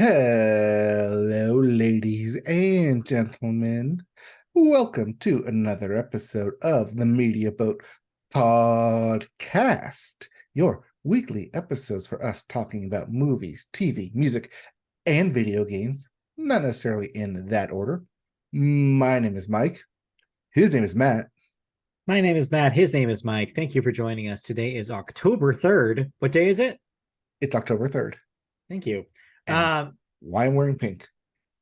Hello, ladies and gentlemen. Welcome to another episode of the Media Boat Podcast, your weekly episodes for us talking about movies, TV, music, and video games, not necessarily in that order. My name is Mike. His name is Matt. My name is Matt. His name is Mike. Thank you for joining us. Today is October 3rd. What day is it? It's October 3rd, Thank you. and it's why I'm wearing pink.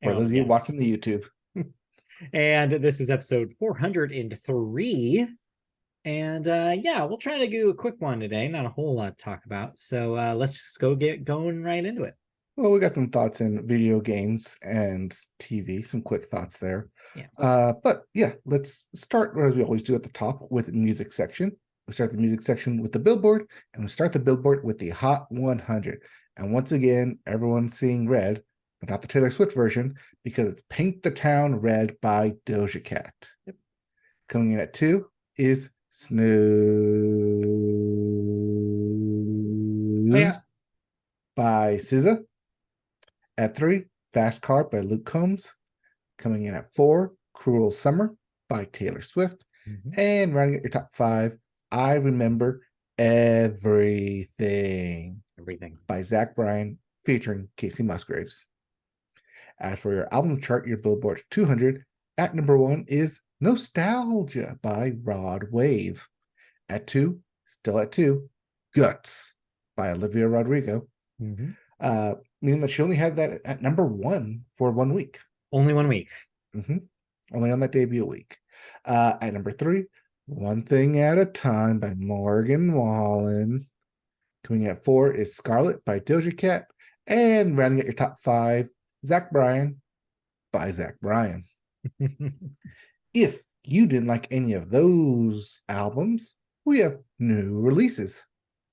For those of you watching the YouTube. And this is episode 403. And we'll try to do a quick one today. Not a whole lot to talk about. So let's just go get going right into it. Well, we got some thoughts in video games and TV, some quick thoughts there. But let's start as we always do at the top with the music section. We start the music section with the Billboard, and we start the Billboard with the Hot 100. And once again, everyone's seeing red, but not the Taylor Swift version, because it's Paint the Town Red by Doja Cat. Yep. Coming in at 2 is Snooze by SZA. At 3, Fast Car by Luke Combs. Coming in at 4, Cruel Summer by Taylor Swift. And rounding out your top 5, I Remember Everything by Zach Bryan featuring Casey Musgraves. As for your album chart, your Billboard 200, at number 1 is Nostalgia by Rod Wave. At 2, still at 2, Guts by Olivia Rodrigo. Meaning that she only had that at number 1 for 1 week. Only 1 week. Only on that debut week. At number 3, One Thing at a Time by Morgan Wallen. Coming in at 4 is Scarlet by Doja Cat. And rounding out your top 5, Zach Bryan by Zach Bryan. If you didn't like any of those albums, we have new releases.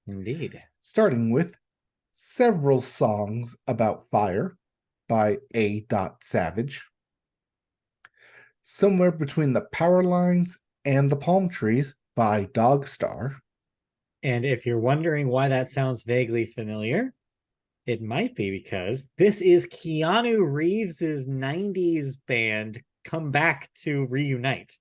Indeed. Starting with Several Songs About Fire by A. Savage. Somewhere Between the Power Lines and the Palm Trees by Dogstar. And if you're wondering why that sounds vaguely familiar, it might be because this is Keanu Reeves's 90s band come back to reunite.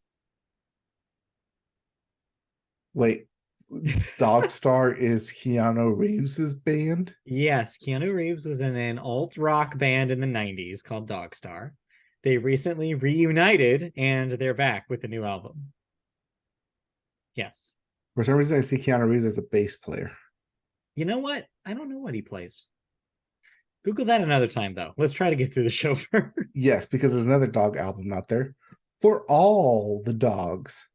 Wait, Dogstar is Keanu Reeves's band? Yes, Keanu Reeves was in an alt-rock band in the 90s called Dogstar. They recently reunited, and they're back with a new album. Yes. For some reason, I see Keanu Reeves as a bass player. You know what? I don't know what he plays. Google that another time, though. Let's try to get through the show first. Yes, because there's another dog album out there. For All the Dogs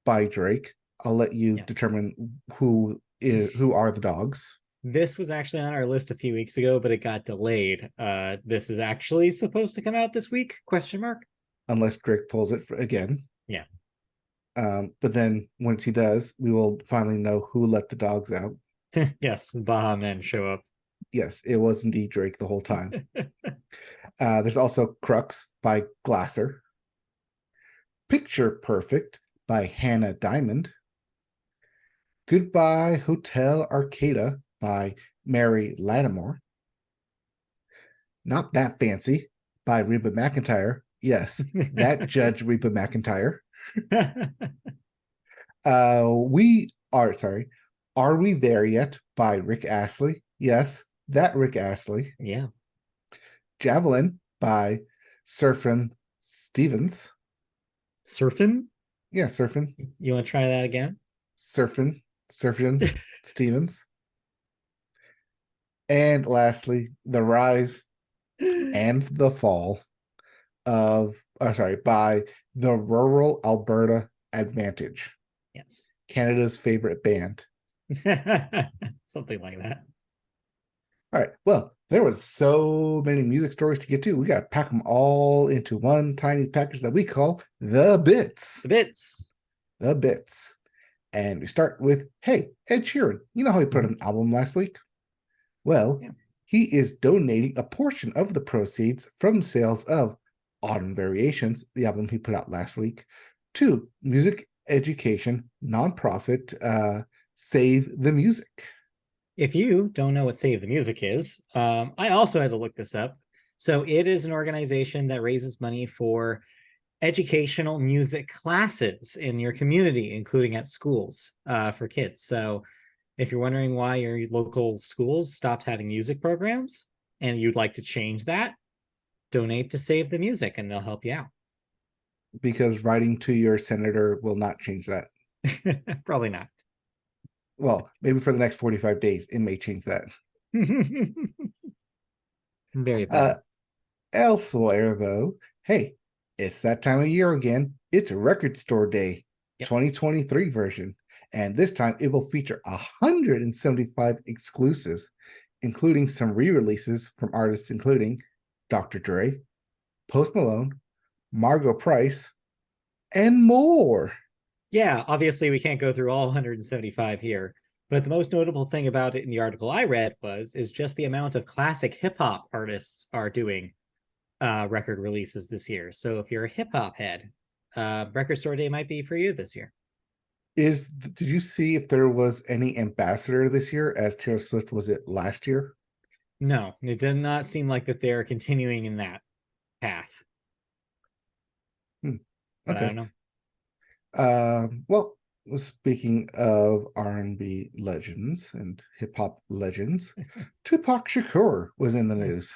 by Drake. I'll let you determine who are the dogs. This was actually on our list a few weeks ago, but it got delayed. This is actually supposed to come out this week? ? Unless Drake pulls it again. Yeah. But then once he does, we will finally know who let the dogs out. Yes, Baha Men show up. Yes, it was indeed Drake the whole time. There's also Crux by Glasser. Picture Perfect by Hannah Diamond. Goodbye Hotel Arcada by Mary Lattimore. Not That Fancy by Reba McEntire. Yes, that Judge Reba McEntire. Are We There Yet by Rick Astley. Yes, that Rick Astley. Yeah. Javelin by Surfin Stevens. Surfin? Yeah, Surfin. You want to try that again? Surfin Stevens. And lastly, The Rise and the Fall by the Rural Alberta Advantage. Yes. Canada's favorite band. Something like that. All right. Well, there was so many music stories to get to. We got to pack them all into one tiny package that we call The Bits. The Bits. And we start with, hey, Ed Sheeran. You know how he put an album last week? Well, he is donating a portion of the proceeds from sales of Autumn Variations, the album he put out last week, to music education nonprofit Save the Music. If you don't know what Save the Music is, I also had to look this up. So it is an organization that raises money for educational music classes in your community, including at schools for kids. So if you're wondering why your local schools stopped having music programs and you'd like to change that, donate to Save the Music and they'll help you out. Because writing to your senator will not change that. Probably not. Well, maybe for the next 45 days, it may change that. Very bad. Elsewhere, though, hey, it's that time of year again. It's Record Store Day, 2023 version. And this time it will feature 175 exclusives, including some re-releases from artists including Dr. Dre, Post Malone, Margot Price, and more. Yeah, obviously we can't go through all 175 here, but the most notable thing about it in the article I read is just the amount of classic hip hop artists are doing record releases this year. So if you're a hip hop head, Record Store Day might be for you this year. Did you see if there was any ambassador this year as Taylor Swift was it last year? No, it did not seem like that they're continuing in that path. But Okay. I don't know. Well, speaking of R&B legends and hip hop legends, Tupac Shakur was in the news,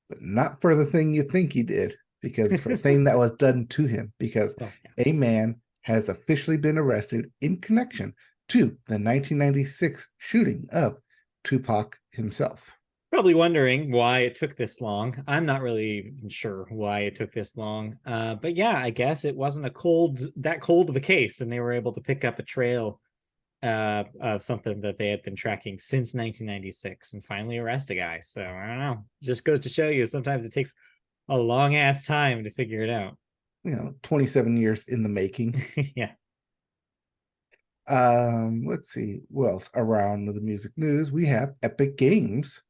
but not for the thing you think he did, because it's for the thing that was done to him. Because a man has officially been arrested in connection to the 1996 shooting of Tupac himself. Probably wondering why it took this long. I'm not really sure why it took this long. But yeah, I guess it wasn't that cold of a case, and they were able to pick up a trail of something that they had been tracking since 1996 and finally arrest a guy. So I don't know. Just goes to show you sometimes it takes a long ass time to figure it out. 27 years in the making. Yeah. Let's see what else around the music news. We have Epic Games.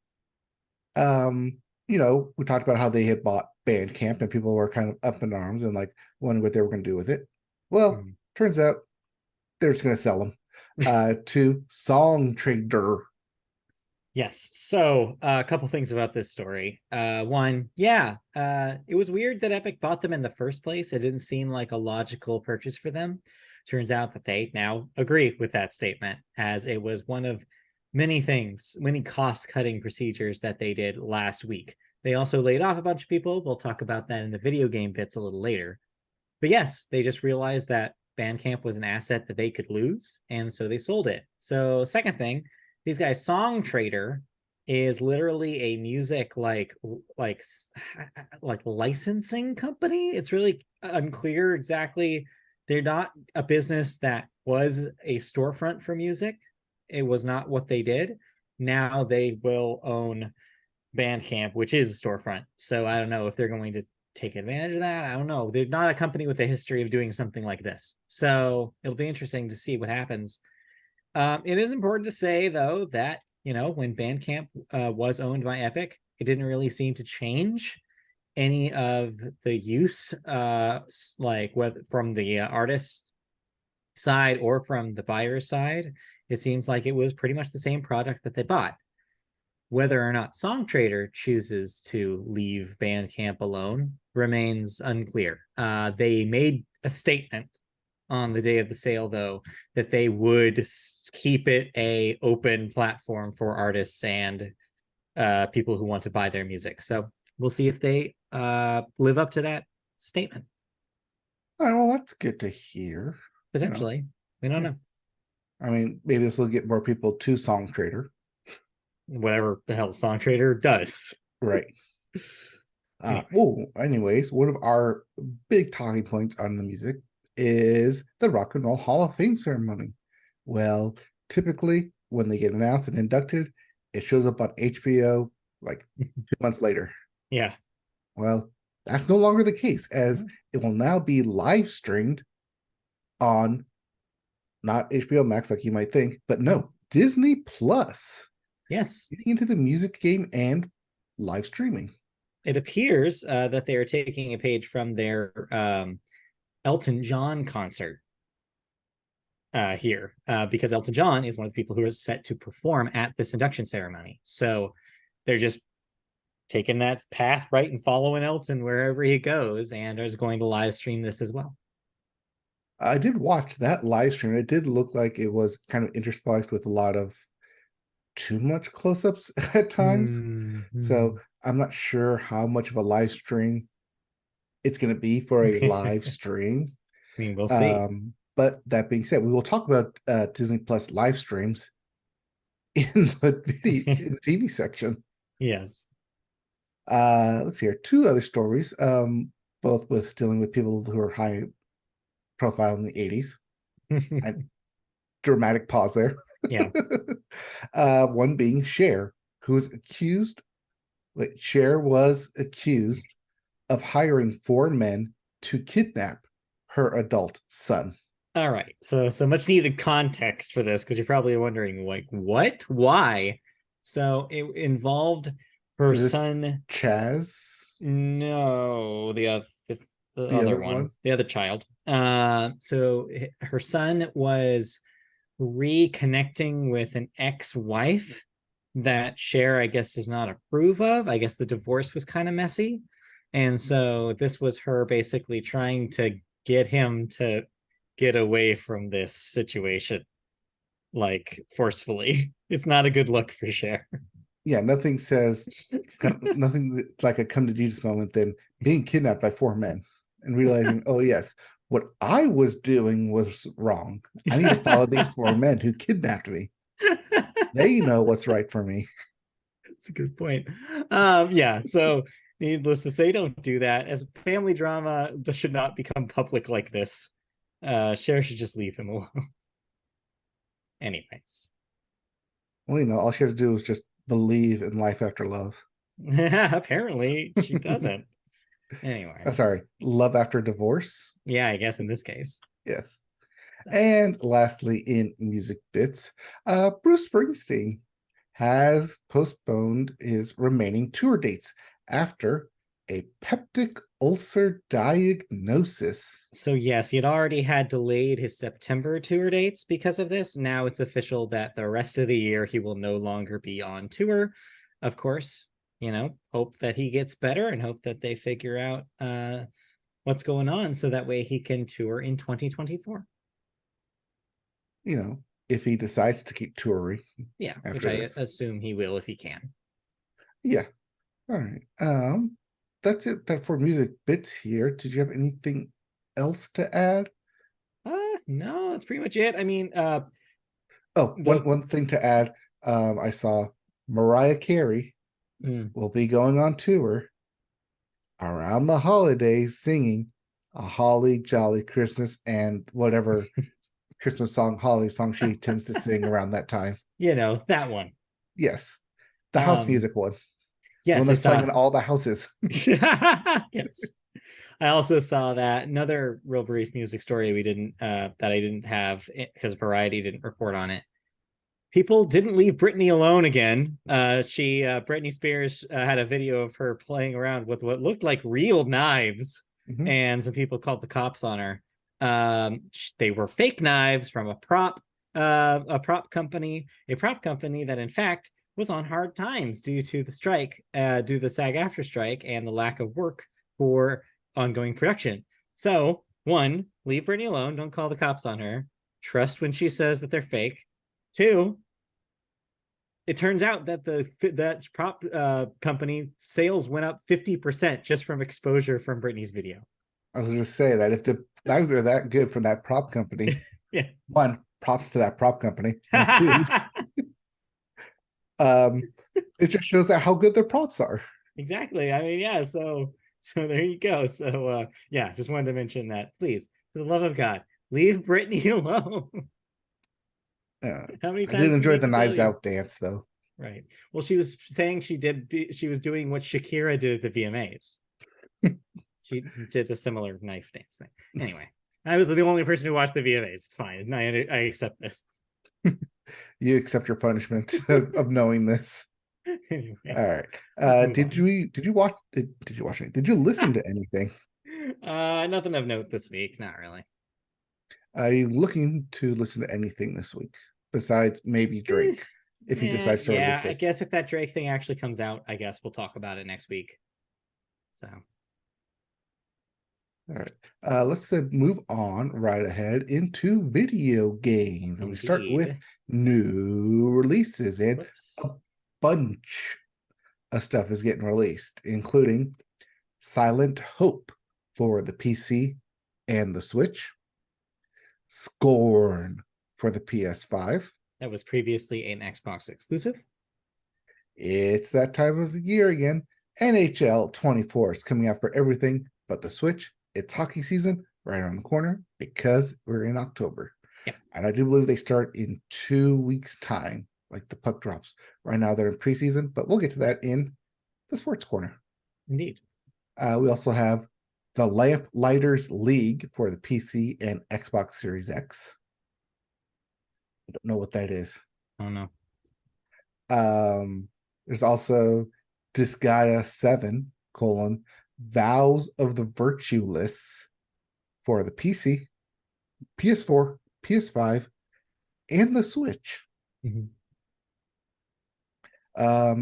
We talked about how they had bought Bandcamp and people were kind of up in arms and like wondering what they were going to do with it. Well, turns out they're just going to sell them to Song Trader. Yes. So a couple things about this story. One, it was weird that Epic bought them in the first place. It didn't seem like a logical purchase for them. Turns out that they now agree with that statement, as it was one of many cost-cutting procedures that they did last week. They also laid off a bunch of people. We'll talk about that in the video game bits a little later. But yes, they just realized that Bandcamp was an asset that they could lose, and so they sold it. So second thing, these guys, Song Trader is literally a music like licensing company. It's really unclear exactly. They're not a business that was a storefront for music. It was not what they did. Now they will own Bandcamp, which is a storefront. So I don't know if they're going to take advantage of that. I don't know. They're not a company with a history of doing something like this. So it'll be interesting to see what happens. It is important to say, though, that, when Bandcamp was owned by Epic, it didn't really seem to change any of the use, like whether from the artist side or from the buyer side. It seems like it was pretty much the same product that they bought. Whether or not Song Trader chooses to leave Bandcamp alone remains unclear. They made a statement on the day of the sale, though, that they would keep it a open platform for artists and people who want to buy their music. So we'll see if they live up to that statement. All right, well, that's good to hear. Potentially. We don't know. I mean, maybe this will get more people to Song Trader. Whatever the hell Song Trader does. Right. Anyways, one of our big talking points on the music is the Rock and Roll Hall of Fame ceremony. Well, typically when they get announced and inducted, it shows up on HBO like 2 months later. Yeah. Well, that's no longer the case, as it will now be live streamed on not HBO Max like you might think, but no, Disney Plus. Yes. Getting into the music game and live streaming. It appears that they are taking a page from their Elton John concert. here because Elton John is one of the people who is set to perform at this induction ceremony. So they're just taking that path right and following Elton wherever he goes, and is going to live stream this as well. I did watch that live stream. It did look like it was kind of interspliced with a lot of too much close-ups at times. So I'm not sure how much of a live stream it's going to be for a live stream. I mean, we'll see. But that being said, we will talk about Disney Plus live streams in the in the TV section. Yes. Let's see here. Two other stories, both with dealing with people who are high profile in the 80s. Dramatic pause there. Yeah. One being Cher, who was accused. Cher was accused of hiring 4 men to kidnap her adult son. All right. So much needed context for this, because you're probably wondering, like, what? Why? So it involved her son Chaz. No, the other one, the other child. So her son was reconnecting with an ex-wife that Cher, I guess, does not approve of. I guess the divorce was kind of messy. And so this was her basically trying to get him to get away from this situation, like, forcefully. It's not a good look for Cher. Yeah, nothing says nothing like a come to Jesus moment than being kidnapped by 4 men and realizing, oh yes, what I was doing was wrong. I need to follow these 4 men who kidnapped me. They know what's right for me. That's a good point. Yeah, so needless to say, don't do that. As a family drama, this should not become public like this. Cher should just leave him alone. Anyways. Well, all she has to do is just believe in life after love. Apparently, she doesn't. Anyway. Sorry, love after divorce? Yeah, I guess in this case. Yes. So. And lastly, in music bits, Bruce Springsteen has postponed his remaining tour dates after a peptic ulcer diagnosis. So yes, he had already had delayed his September tour dates because of this. Now it's official that the rest of the year he will no longer be on tour. Of course, hope that he gets better and hope that they figure out what's going on so that way he can tour in 2024. If he decides to keep touring. Yeah, which I assume he will if he can. Yeah. All right. That's it for music bits here. Did you have anything else to add? No, that's pretty much it. I mean, one thing to add. I saw Mariah Carey will be going on tour around the holidays singing a holly jolly Christmas and whatever Christmas song, holiday song she tends to sing around that time. That one. Yes. The house music one. Yes, the one that's playing in all the houses. Yes. I also saw that another real brief music story we didn't that I didn't have because Variety didn't report on it. People didn't leave Britney alone again. Britney Spears had a video of her playing around with what looked like real knives, and some people called the cops on her. They were fake knives from a prop company that in fact was on hard times due to the strike, due to the SAG-AFTRA strike and the lack of work for ongoing production. So, 1, leave Britney alone. Don't call the cops on her. Trust when she says that they're fake. 2, it turns out that that prop company sales went up 50% just from exposure from Britney's video. I was going to say that if the knives are that good from that prop company, yeah. 1, props to that prop company. And 2, it just shows that how good their props are. Exactly. I mean, yeah. So there you go. So yeah, just wanted to mention that. Please, for the love of God, leave Britney alone. How many times? I did enjoy the Knives Out dance, though. Right. Well, she was saying she was doing what Shakira did at the VMAs. She did a similar knife dance thing. Anyway, I was the only person who watched the VMAs. It's fine. I accept this. You accept your punishment of knowing this. Anyways, all right. Did you watch it? Did you listen to anything? Nothing of note this week. Not really. Are you looking to listen to anything this week besides maybe Drake? If he decides to release it. I guess if that Drake thing actually comes out, I guess we'll talk about it next week. So, all right, let's then move on right ahead into video games. And we start with new releases, and a bunch of stuff is getting released, including Silent Hope for the PC and the Switch, Scorn for the PS5. That was previously an Xbox exclusive. It's that time of the year again. NHL 24 is coming out for everything but the Switch. It's hockey season right around the corner because we're in October. Yeah. And I do believe they start in 2 weeks' time, like the puck drops. Right now they're in preseason, but we'll get to that in the sports corner. Indeed. We also have the Lamplighters League for the PC and Xbox Series X. I don't know what that is. I don't know. There's also Disgaea 7, Vows of the Virtueless for the PC, PS4, PS5, and the Switch. Mm-hmm.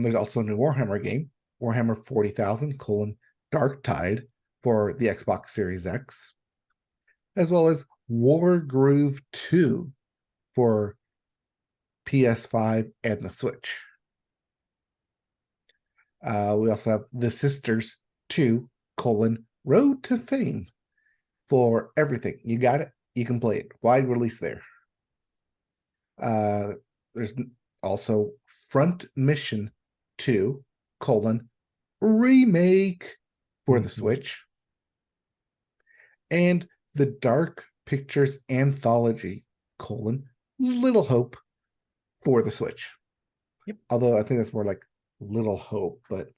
There's also a new Warhammer game, Warhammer 40,000, Dark Tide for the Xbox Series X, as well as Wargroove 2 for PS5 and the Switch. We also have The Sisters 2, Road to Fame for everything. You got it, you can play it. Wide release there. There's also Front Mission 2, Remake for the Switch. And the Dark Pictures Anthology, Little Hope for the Switch. Yep. Although I think that's more like Little Hope, but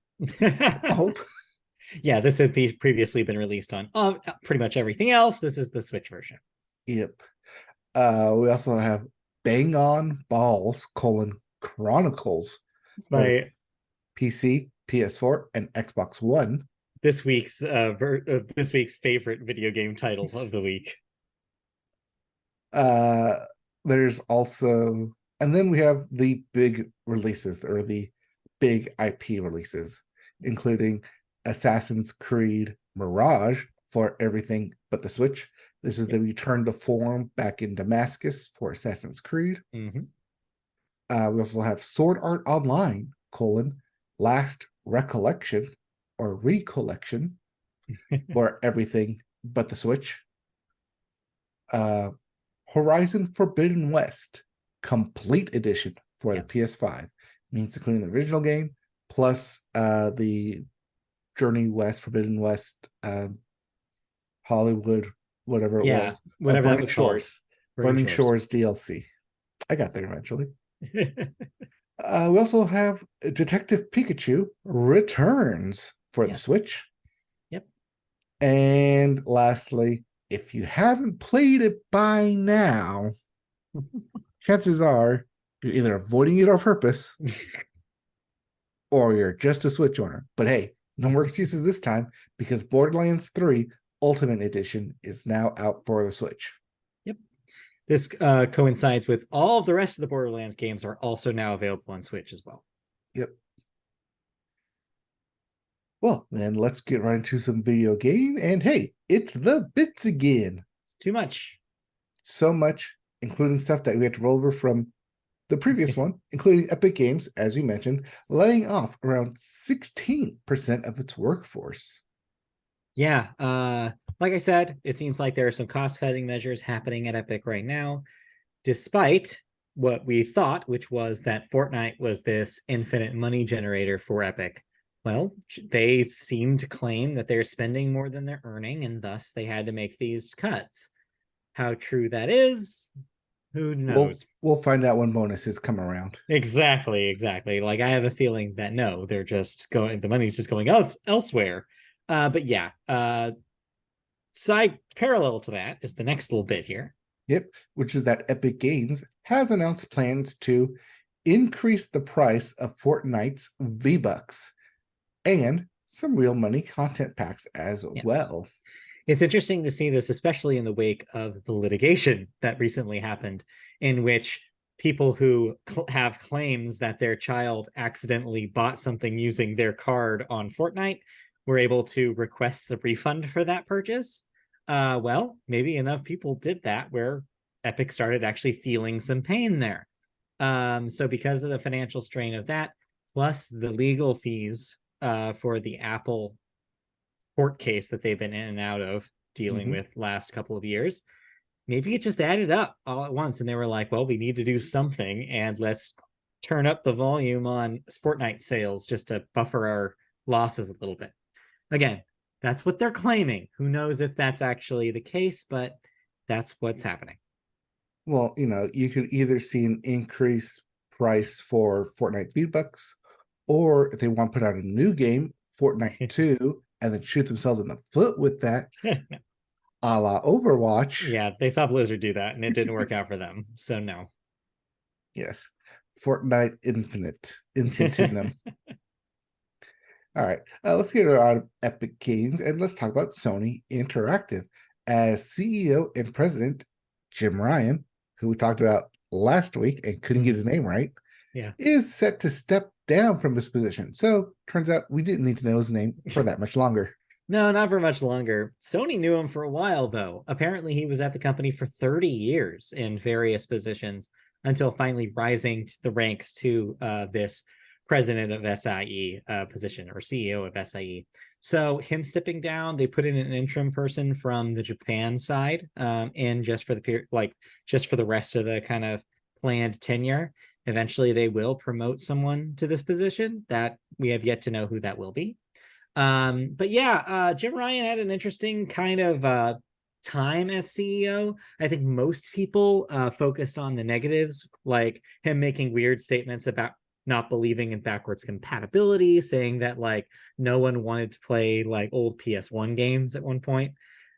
Hope. Yeah, this has previously been released on pretty much everything else. This is the Switch version. Yep. We also have Bang On Balls, Chronicles. It's my PC, PS4, and Xbox One. This week's favorite video game title of the week. There's also, and then we have the big releases, or the big IP releases, including Assassin's Creed Mirage for everything but the Switch. This is the return to form back in Damascus for Assassin's Creed. Mm-hmm. We also have Sword Art Online, Last Recollection or Recollection for everything but the Switch. Horizon Forbidden West Complete Edition for the PS5. Means including the original game, plus the Journey West, Forbidden West, Hollywood, whatever it was. Whatever that was Shores. Burning Shores DLC. I got there eventually. We also have Detective Pikachu Returns for the Switch. Yep. And lastly, if you haven't played it by now, chances are you're either avoiding it on purpose or you're just a Switch owner. But hey, no more excuses this time, because Borderlands 3 Ultimate Edition is now out for the Switch. Yep. This coincides with all of the rest of the Borderlands games are also now available on Switch as well. Yep. Well, then let's get right into some video game. And hey, it's the bits again. It's too much. So much, including stuff that we had to roll over from the previous one, including Epic Games, as you mentioned, laying off around 16% of its workforce. Yeah, like I said, it seems like there are some cost-cutting measures happening at Epic right now, despite what we thought, which was that Fortnite was this infinite money generator for Epic. Well, they seem to claim that they're spending more than they're earning, and thus they had to make these cuts. How true that is, who knows? We'll find out when bonuses come around. Exactly. Like, I have a feeling that no, they're just going, the money's just going elsewhere. But yeah, side parallel to that is the next little bit here. Yep, which is that Epic Games has announced plans to increase the price of Fortnite's V-Bucks and some real money content packs as well. It's interesting to see this, especially in the wake of the litigation that recently happened, in which people who have claims that their child accidentally bought something using their card on Fortnite were able to request the refund for that purchase. Well, maybe enough people did that where Epic started actually feeling some pain there. So because of the financial strain of that, plus the legal fees for the Apple court case that they've been in and out of dealing with last couple of years, maybe it just added up all at once. And they were like, well, we need to do something, and let's turn up the volume on Fortnite sales just to buffer our losses a little bit. Again, that's what they're claiming. Who knows if that's actually the case, but that's what's happening. Well, you could either see an increased price for Fortnite V-Bucks, or if they want to put out a new game, Fortnite 2, and then shoot themselves in the foot with that, a la Overwatch. Yeah, they saw Blizzard do that, and it didn't work out for them. So no. Yes. Fortnite Infinitum. All right, let's get out of Epic Games and let's talk about Sony Interactive, as CEO and president Jim Ryan, who we talked about last week and couldn't get his name right, is set to step down from his position. So turns out we didn't need to know his name for that much longer. No, not for much longer. Sony knew him for a while, though. Apparently, he was at the company for 30 years in various positions until finally rising to the ranks to this president of SIE position, or CEO of SIE. So him stepping down, they put in an interim person from the Japan side in just for the period, like just for the rest of the kind of planned tenure. Eventually, they will promote someone to this position that we have yet to know who that will be. But yeah, Jim Ryan had an interesting kind of time as CEO. I think most people focused on the negatives, like him making weird statements about not believing in backwards compatibility, saying that like no one wanted to play like old PS1 games at one point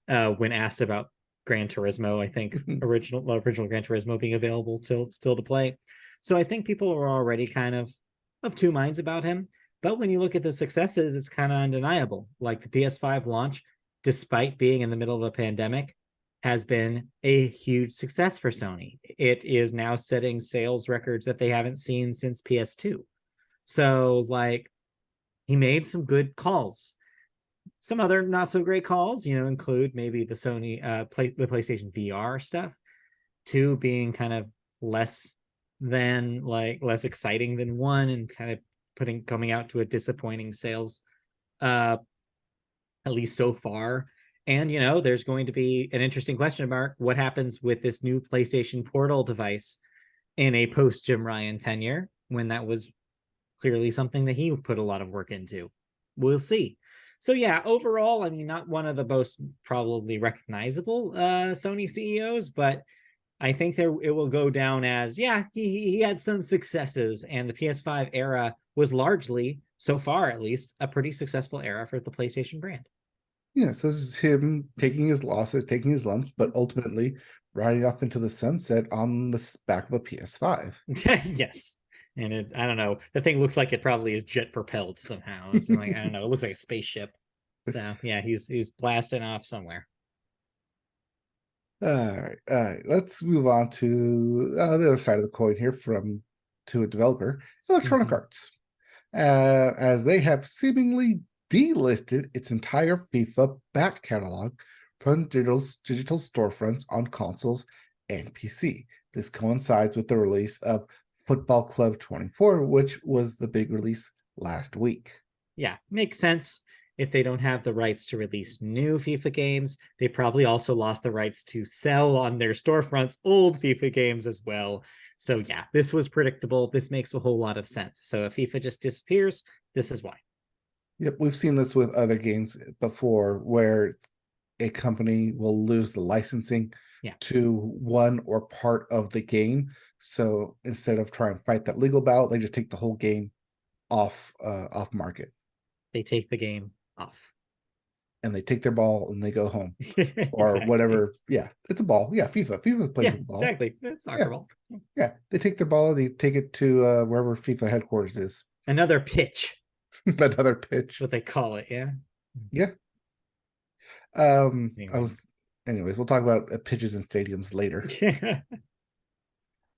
when asked about Gran Turismo. I think original Gran Turismo being available still to play. So I think people were already kind of two minds about him. But when you look at the successes, it's kind of undeniable. Like the PS5 launch, despite being in the middle of a pandemic, has been a huge success for Sony. It is now setting sales records that they haven't seen since PS2. So, like, he made some good calls. Some other not so great calls, include maybe the Sony the PlayStation VR stuff, 2 being kind of less exciting than 1, and kind of coming out to a disappointing sales at least so far. And there's going to be an interesting question mark: what happens with this new PlayStation Portal device in a post Jim Ryan tenure, when that was clearly something that he put a lot of work into? We'll see. So yeah, overall, I mean, not one of the most probably recognizable Sony CEOs, but I think it will go down as, yeah, he had some successes, and the PS5 era was largely, so far at least, a pretty successful era for the PlayStation brand. Yeah, so this is him taking his losses, taking his lumps, but ultimately riding off into the sunset on the back of a PS5. Yes. And I don't know, the thing looks like it probably is jet propelled somehow. It's like, I don't know, it looks like a spaceship. So yeah, he's blasting off somewhere. All right. Let's move on to the other side of the coin here, to a developer, Electronic Arts, as they have seemingly delisted its entire FIFA back catalog from digital storefronts on consoles and PC. This coincides with the release of Football Club 24, which was the big release last week. Yeah, makes sense. If they don't have the rights to release new FIFA games, they probably also lost the rights to sell on their storefronts old FIFA games as well. So yeah, this was predictable. This makes a whole lot of sense. So if FIFA just disappears, this is why. Yep, we've seen this with other games before, where a company will lose the licensing to one or part of the game. So instead of trying to fight that legal battle, they just take the whole game off market. They take the game off. And they take their ball and they go home. Or whatever. Yeah, it's a ball. Yeah, FIFA plays with the ball. Exactly. It's soccer ball. Yeah, they take their ball and they take it to wherever FIFA headquarters is. Another pitch. Another pitch. What they call it, yeah. Yeah. Anyways. Anyways, we'll talk about pitches and stadiums later.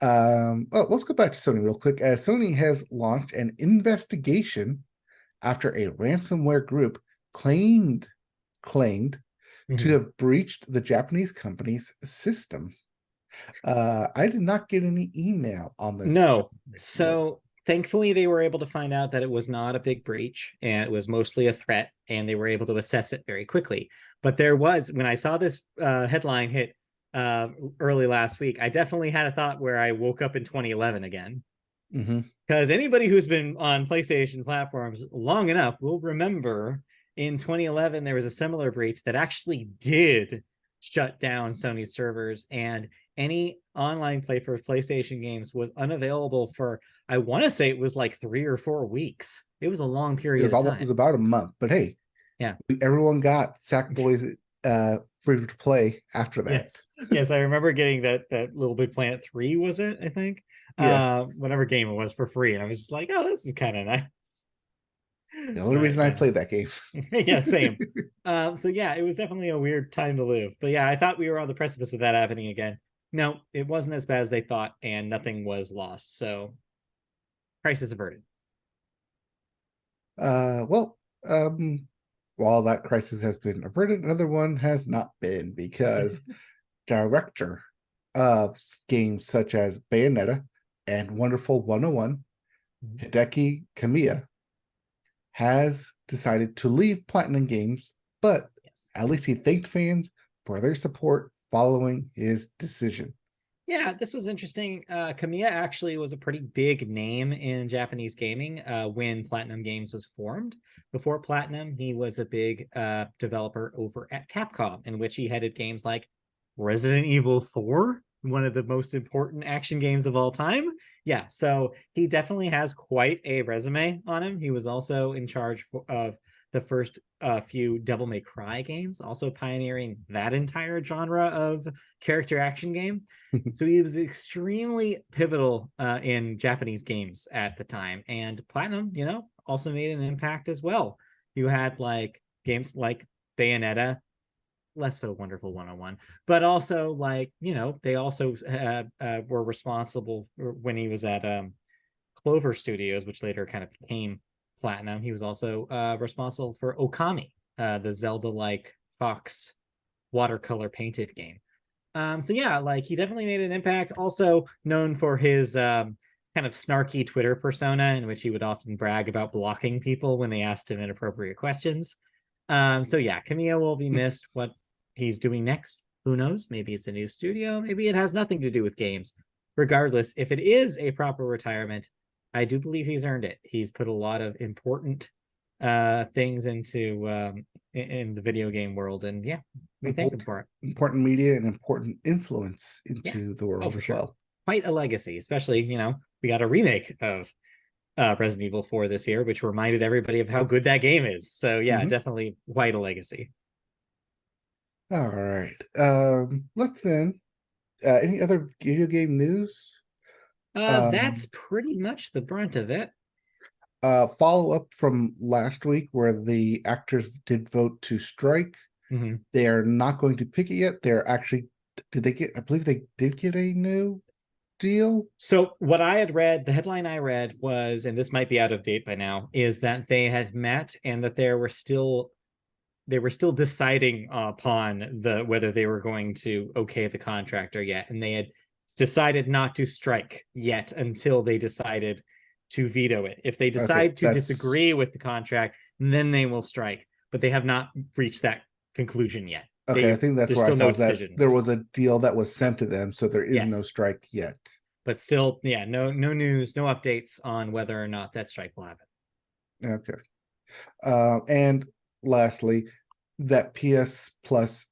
Let's go back to Sony real quick. Sony has launched an investigation after a ransomware group claimed to have breached the Japanese company's system. I did not get any email on this. No. So thankfully, they were able to find out that it was not a big breach and it was mostly a threat, and they were able to assess it very quickly. But there was, when I saw this headline hit early last week, I definitely had a thought where I woke up in 2011 again. Because anybody who's been on PlayStation platforms long enough will remember in 2011 there was a similar breach that actually did shut down Sony's servers, and any online play for PlayStation games was unavailable for, I want to say it was like 3 or 4 weeks. It was a long period of time. It was about a month, but hey, yeah, everyone got Sackboy's free to play after that. Yes, I remember getting that Little Big Planet 3, was it? I think. Yeah. Whatever game it was, for free, and I was just like, oh, this is kind of nice. The only reason I played that game. Yeah, same. So yeah, it was definitely a weird time to live. But yeah, I thought we were on the precipice of that happening again. No, it wasn't as bad as they thought, and nothing was lost. So crisis averted. While that crisis has been averted, another one has not been, because director of games such as Bayonetta and Wonderful 101, Hideki Kamiya, has decided to leave Platinum Games, but at least he thanked fans for their support following his decision. Yeah, this was interesting. Kamiya actually was a pretty big name in Japanese gaming when Platinum Games was formed. Before Platinum, he was a big developer over at Capcom, in which he headed games like Resident Evil 4, one of the most important action games of all time. Yeah, so he definitely has quite a resume on him. He was also in charge of the first few Devil May Cry games, also pioneering that entire genre of character action game. So he was extremely pivotal in Japanese games at the time. And Platinum, also made an impact as well. You had like games like Bayonetta, less so Wonderful 101, but also like, they also were responsible when he was at Clover Studios, which later kind of became Platinum. He was also responsible for Okami, the Zelda-like fox watercolor painted game. So yeah, like he definitely made an impact. Also known for his kind of snarky Twitter persona, in which he would often brag about blocking people when they asked him inappropriate questions. So yeah, Kamiya will be missed. What he's doing next, who knows? Maybe it's a new studio. Maybe it has nothing to do with games. Regardless, if it is a proper retirement, I do believe he's earned it. He's put a lot of important things into in the video game world, and yeah, we thank him for it. Important media and important influence into the world as well. Quite a legacy, especially, we got a remake of Resident Evil 4 this year, which reminded everybody of how good that game is. So yeah, definitely quite a legacy. All right. Let's then any other video game news? That's pretty much the brunt of it. Follow up from last week where the actors did vote to strike. They are not going to pick it yet. They're actually, I believe they did get a new deal. So what I had read, the headline I read was, and this might be out of date by now, is that they had met and that they were still deciding upon whether they were going to okay the contract or yet, and they had decided not to strike yet until they decided to veto it. If they decide to disagree with the contract, then they will strike, but they have not reached that conclusion yet. I think that's where I saw that there was a deal that was sent to them, so there is no strike yet. But still, yeah, no news, no updates on whether or not that strike will happen. Okay. And lastly, that PS Plus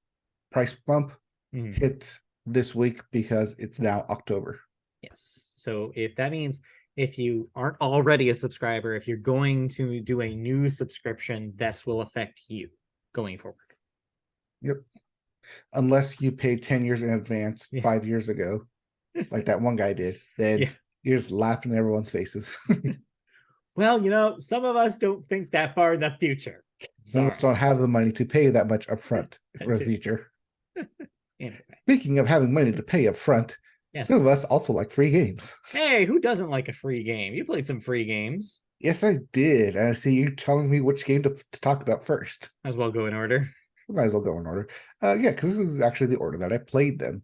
price bump hits this week because it's now October. Yes. So that means if you aren't already a subscriber, if you're going to do a new subscription, this will affect you going forward. Yep. Unless you paid 10 years in advance 5 years ago, like that one guy did, then you're just laughing in everyone's faces. Well, some of us don't think that far in the future. Some of us don't have the money to pay that much upfront for the feature. Anyway. Speaking of having money to pay upfront, yes. Some of us also like free games. Hey, who doesn't like a free game? You played some free games. Yes, I did. And I see you telling me which game to talk about first. Might as well go in order. We might as well go in order. Yeah, because this is actually the order that I played them.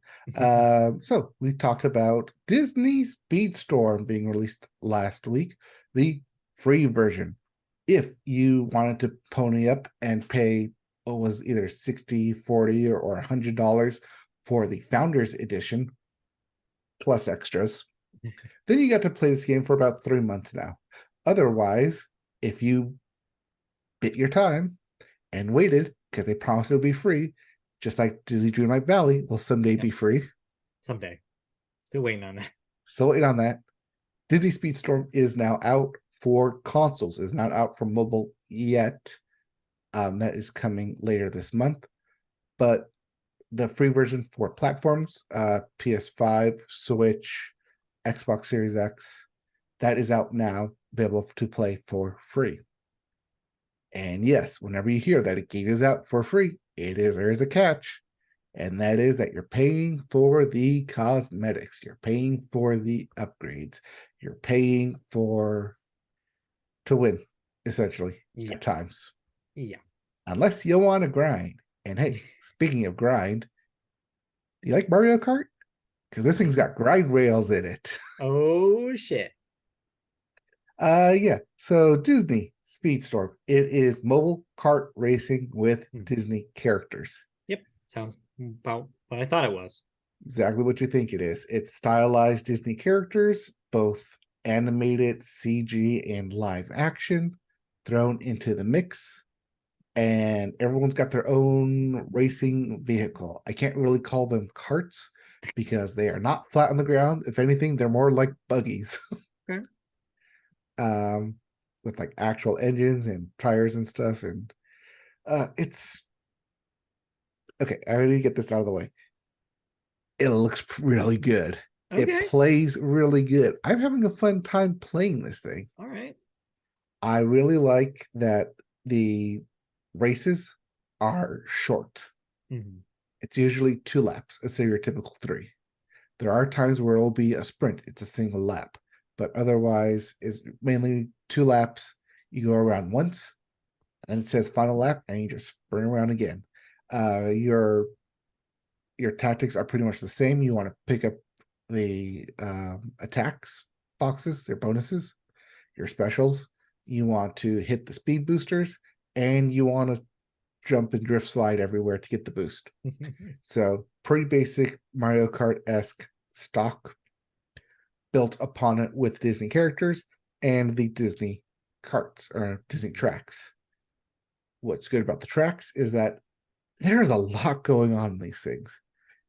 So we talked about Disney Speedstorm being released last week, the free version. If you wanted to pony up and pay what was either $60, $40, or $100 for the Founders Edition, plus extras, then you got to play this game for about 3 months now. Otherwise, if you bit your time and waited, because they promised it would be free, just like Disney Dreamlight Valley will someday be free. Someday. Still waiting on that. Still waiting on that. Disney Speedstorm is now out for consoles. It's not out for mobile yet. That is coming later this month. But the free version for platforms, PS5, Switch, Xbox Series X, that is out now, available to play for free. And yes, whenever you hear that a game is out for free, there's a catch. And that is that you're paying for the cosmetics. You're paying for the upgrades. You're paying to win, essentially, at times. Yeah. Unless you want to grind. And hey, speaking of grind, do you like Mario Kart? Because this thing's got grind rails in it. Oh, shit. Yeah. So Disney Speedstorm. It is mobile kart racing with Disney characters. Yep. Sounds about what I thought it was. Exactly what you think it is. It's stylized Disney characters, both animated, CG, and live action, thrown into the mix. And everyone's got their own racing vehicle. I can't really call them karts because they are not flat on the ground. If anything, they're more like buggies. Okay. With like actual engines and tires and stuff. And it's okay. I need to get this out of the way. It looks really good. Okay. It plays really good. I'm having a fun time playing this thing. All right. I really like that the races are short. Mm-hmm. It's usually 2 laps instead of your typical 3. There are times where it'll be a sprint. It's a single lap. But otherwise, it's mainly 2 laps. You go around once, and it says final lap, and you just sprint around again. Your tactics are pretty much the same. You want to pick up the attacks boxes, their bonuses, your specials. You want to hit the speed boosters, and you want to jump and drift slide everywhere to get the boost. So pretty basic Mario Kart-esque stock, built upon it with Disney characters and the Disney karts or Disney tracks. What's good about the tracks is that there's a lot going on in these things.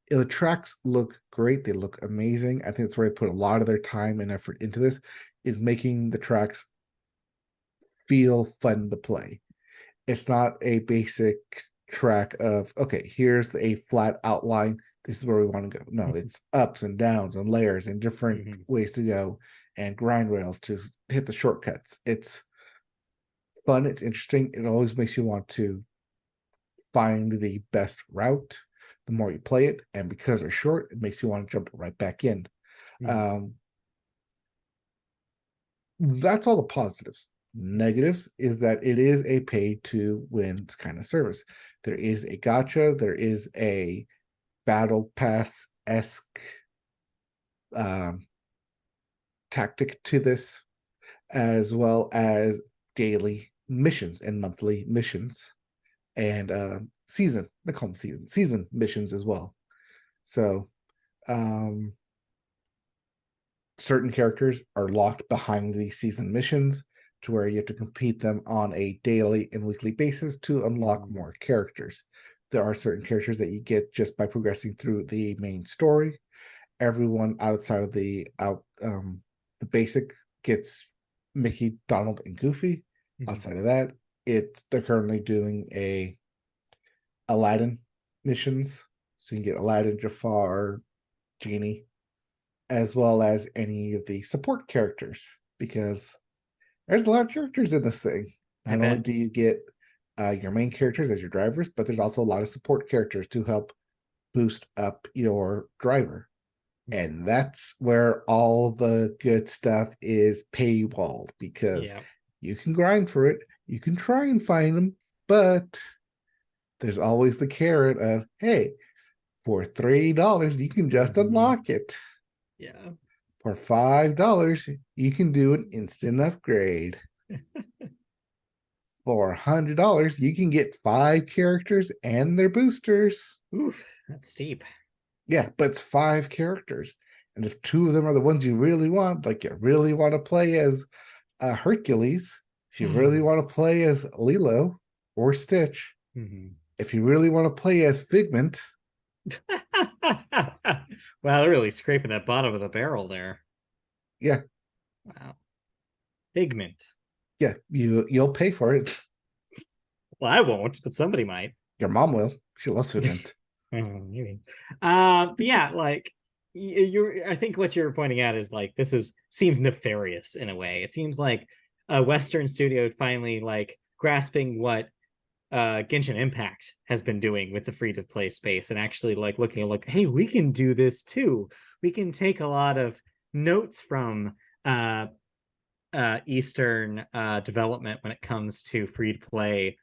The tracks look great. They look amazing. I think that's where they put a lot of their time and effort into this, is making the tracks feel fun to play. It's not a basic track of, okay, here's a flat outline. This is where we want to go. No, it's ups and downs and layers and different ways to go and grind rails to hit the shortcuts. It's fun. It's interesting. It always makes you want to find the best route the more you play it. And because they're short, it makes you want to jump right back in. That's all the positives. Negatives is that it is a pay to win kind of service. There is a gacha. There is a battle pass-esque tactic to this, as well as daily missions and monthly missions, and they call them season missions as well. So certain characters are locked behind these season missions, to where you have to compete them on a daily and weekly basis to unlock more characters. There are certain characters that you get just by progressing through the main story. Everyone outside of the basic gets Mickey, Donald, and Goofy. Outside of that, they're currently doing a Aladdin missions, so you can get Aladdin, Jafar, Genie, as well as any of the support characters, because there's a lot of characters in this thing. Not only do you get your main characters as your drivers, but there's also a lot of support characters to help boost up your driver. And that's where all the good stuff is paywalled, because you can grind for it, you can try and find them, but there's always the carrot of, hey, for $3 you can just unlock it. Yeah. For $5 you can do an instant upgrade. For $100 you can get 5 characters and their boosters. Oof, that's steep. Yeah, but it's 5 characters, and if 2 of them are the ones you really want, like you really want to play as Hercules, if you really want to play as Lilo or Stitch, if you really want to play as Figment. Wow, they're really scraping that bottom of the barrel there. Yeah. Wow. Figment. Yeah, you'll pay for it. Well, I won't, but somebody might. Your mom will. She loves Figment. Maybe. But yeah, like I think what you're pointing out is like seems nefarious in a way. It seems like a Western studio finally like grasping what Genshin Impact has been doing with the free to play space, and actually like looking at hey, we can do this too. We can take a lot of notes from Eastern development when it comes to free to play,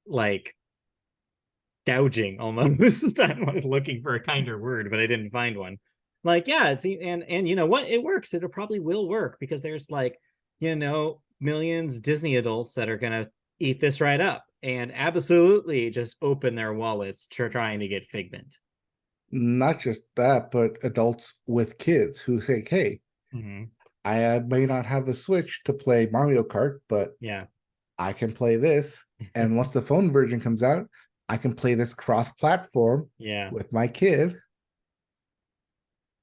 like gouging almost. I'm looking for a kinder word, but I didn't find one. Like, yeah, it's and you know what? It works. It probably will work because there's like, millions Disney adults that are gonna eat this right up and absolutely just open their wallets to trying to get Figment. Not just that, but adults with kids who think, hey, I may not have a Switch to play Mario Kart, but yeah, I can play this. And once the phone version comes out, I can play this cross-platform with my kid.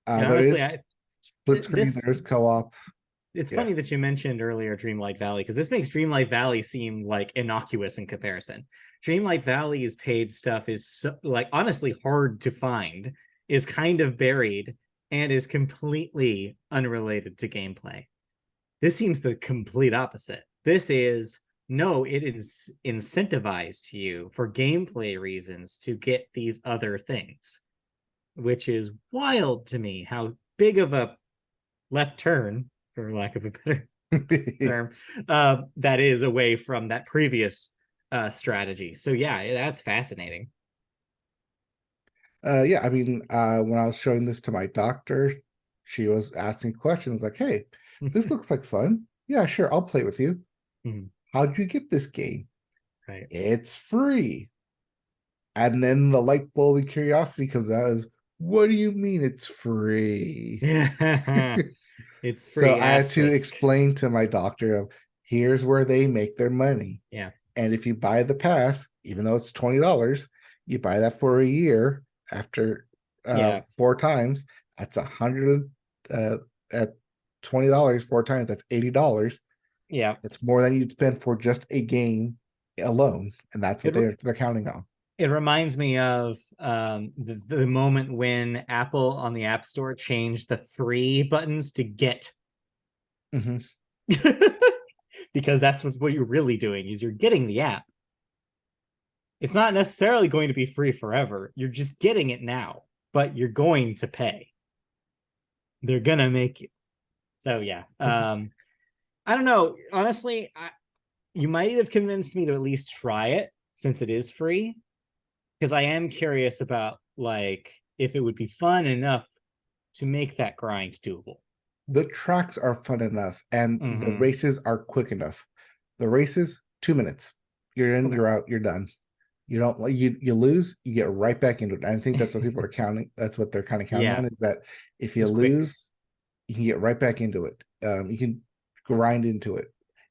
There honestly, is split screen, there's co-op. It's funny that you mentioned earlier Dreamlight Valley, because this makes Dreamlight Valley seem like innocuous in comparison. Dreamlight Valley's paid stuff is so, like honestly hard to find, is kind of buried, and is completely unrelated to gameplay. This seems the complete opposite. This is no, it is incentivized you for gameplay reasons to get these other things, which is wild to me. How big of a left turn, for lack of a better term, that is away from that previous strategy. So yeah, that's fascinating. Yeah, I mean, when I was showing this to my doctor, she was asking questions like, hey, this looks like fun. Yeah, sure, I'll play with you. How'd you get this game? Right. It's free. And then the light bulb of curiosity comes out is, what do you mean it's free? It's free. So I had to explain to my doctor, here's where they make their money. Yeah. And if you buy the pass, even though it's $20, you buy that for a year after 4 times, that's 100 at $20 4 times, that's $80. Yeah. It's more than you'd spend for just a game alone. And that's what they're counting on. It reminds me of the moment when Apple on the App Store changed the free buttons to get. Because that's what you're really doing, is you're getting the app. It's not necessarily going to be free forever. You're just getting it now, but you're going to pay. They're going to make you. So yeah. I don't know. Honestly, you might have convinced me to at least try it since it is free, because I am curious about like if it would be fun enough to make that grind doable. The tracks are fun enough, and the races are quick enough. The races, 2 minutes. You're in, you're out, you're done. You don't like you lose, you get right back into it. And I think that's what people are counting. That's what they're kind of counting on, is that if you lose, you can get right back into it. You can grind into it.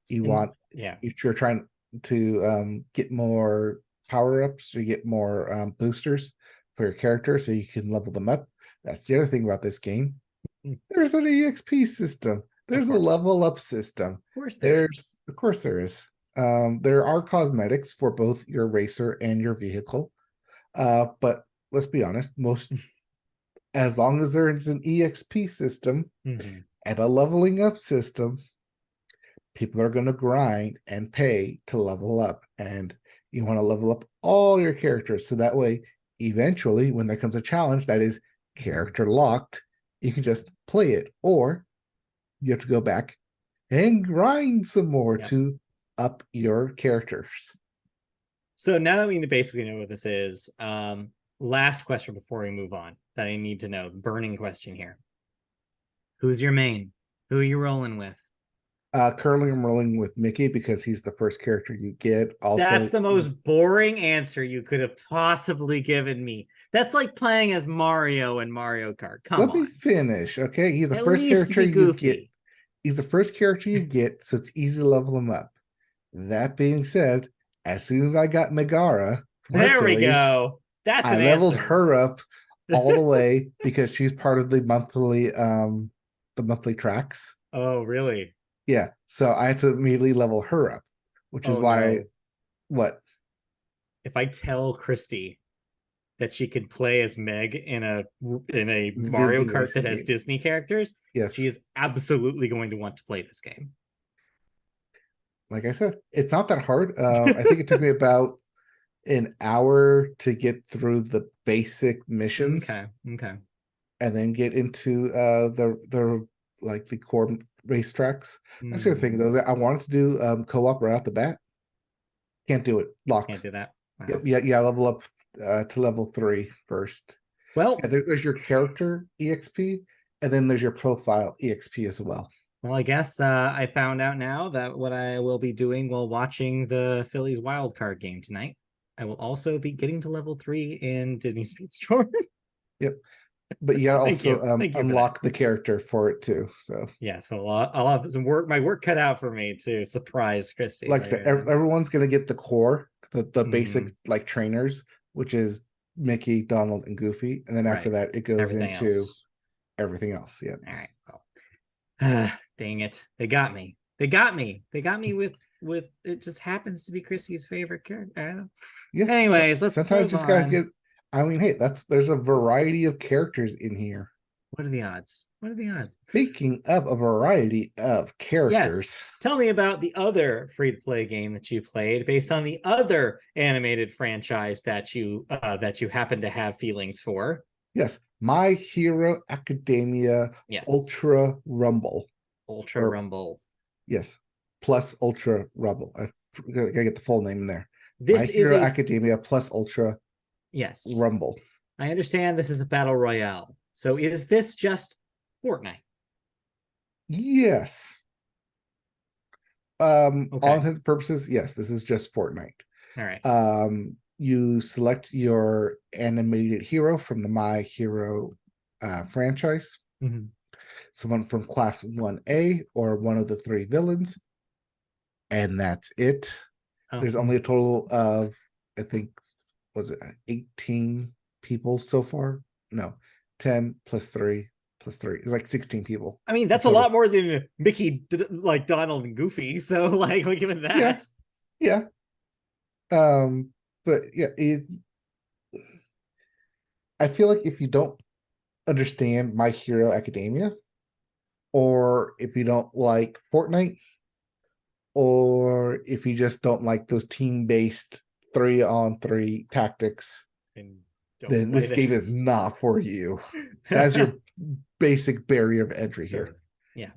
If you're trying to get more power-ups, or you get more boosters for your character so you can level them up. That's the other thing about this game. There's an EXP system. There's a level up system. Of course there is. Of course there is. There are cosmetics for both your racer and your vehicle. But let's be honest, as long as there's an EXP system and a leveling up system, people are going to grind and pay to level up, and you want to level up all your characters so that way eventually when there comes a challenge that is character locked, you can just play it, or you have to go back and grind some more to up your characters. So now that we basically know what this is, last question before we move on that I need to know, burning question here. Who's your main? Who are you rolling with? Currently I'm rolling with Mickey because he's the first character you get. Also, that's the most boring answer you could have possibly given me. That's like playing as Mario in Mario Kart. Come on. Let me finish, okay? He's the At first character you get. Goofy. He's the first character you get, so it's easy to level him up. That being said, as soon as I got Megara, there we go. That's I leveled her up all the way because she's part of the monthly tracks. Oh, really? Yeah. So I had to immediately level her up, which is why what? If I tell Christy that she could play as Meg in a Mario Kart that has Disney characters, yes, she is absolutely going to want to play this game. Like I said, it's not that hard. I think it took me about an hour to get through the basic missions. Okay. And then get into the like the core racetracks. That's the other thing though. That I wanted to do co-op right off the bat. Can't do it. Locked. Can't do that. Wow. Yeah. Level up to level 3 first. Well, yeah, there's your character EXP, and then there's your profile EXP as well. Well, I guess I found out now that what I will be doing while watching the Phillies wildcard game tonight, I will also be getting to level 3 in Disney Speedstorm. Yep. But you gotta also unlock the character for it too. So yeah, so I'll have some my work cut out for me to surprise Christy. Like I said, everyone's gonna get the core, the basic like trainers, which is Mickey, Donald, and Goofy, and then after that it goes into everything else. Yeah. All right. Well, dang it! They got me. They got me with it. Just happens to be Christy's favorite character. Yeah. Anyways, let's sometimes just gotta get. I mean, hey, there's a variety of characters in here. What are the odds? Speaking of a variety of characters, yes. Tell me about the other free-to-play game that you played based on the other animated franchise that you happen to have feelings for. Yes, My Hero Academia. Yes. Ultra Rumble. Rumble. Yes, plus Ultra Rumble. I gotta get the full name in there. This My Hero Academia plus Ultra. Yes. Rumble. I understand this is a battle royale. So is this just Fortnite? Yes. All intents and purposes, yes, this is just Fortnite. All right. You select your animated hero from the My Hero franchise. Mm-hmm. Someone from class 1A or one of the 3 villains. And that's it. There's only a total of, I think, was it 18 people so far? No, 10 plus 3 plus 3 is like 16 people. I mean, that's a lot more than Mickey, like Donald and Goofy. So like given that. Yeah. But yeah, I feel like if you don't understand My Hero Academia, or if you don't like Fortnite, or if you just don't like those team-based 3-on-3 tactics, then this game is not for you. That's your basic barrier of entry here. Yeah.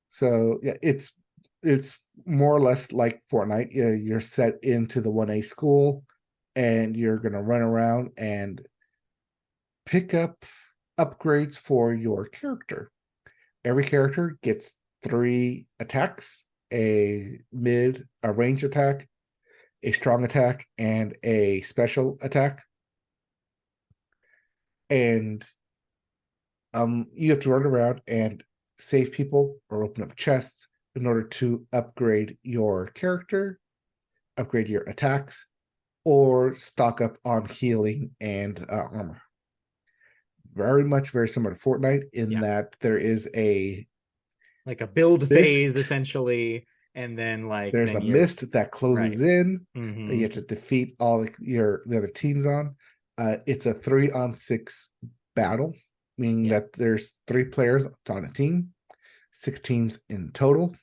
So yeah, it's more or less like Fortnite. You're set into the 1A school, and you're gonna run around and pick up upgrades for your character. Every character gets 3 attacks: a range attack, a strong attack, and a special attack. And you have to run around and save people or open up chests in order to upgrade your character, upgrade your attacks, or stock up on healing and armor. Very similar to Fortnite in that there is a build phase essentially, and then there's a mist that closes in that you have to defeat all the other teams on. It's a 3-on-6 battle, meaning that there's 3 players on a team. 6 teams in total.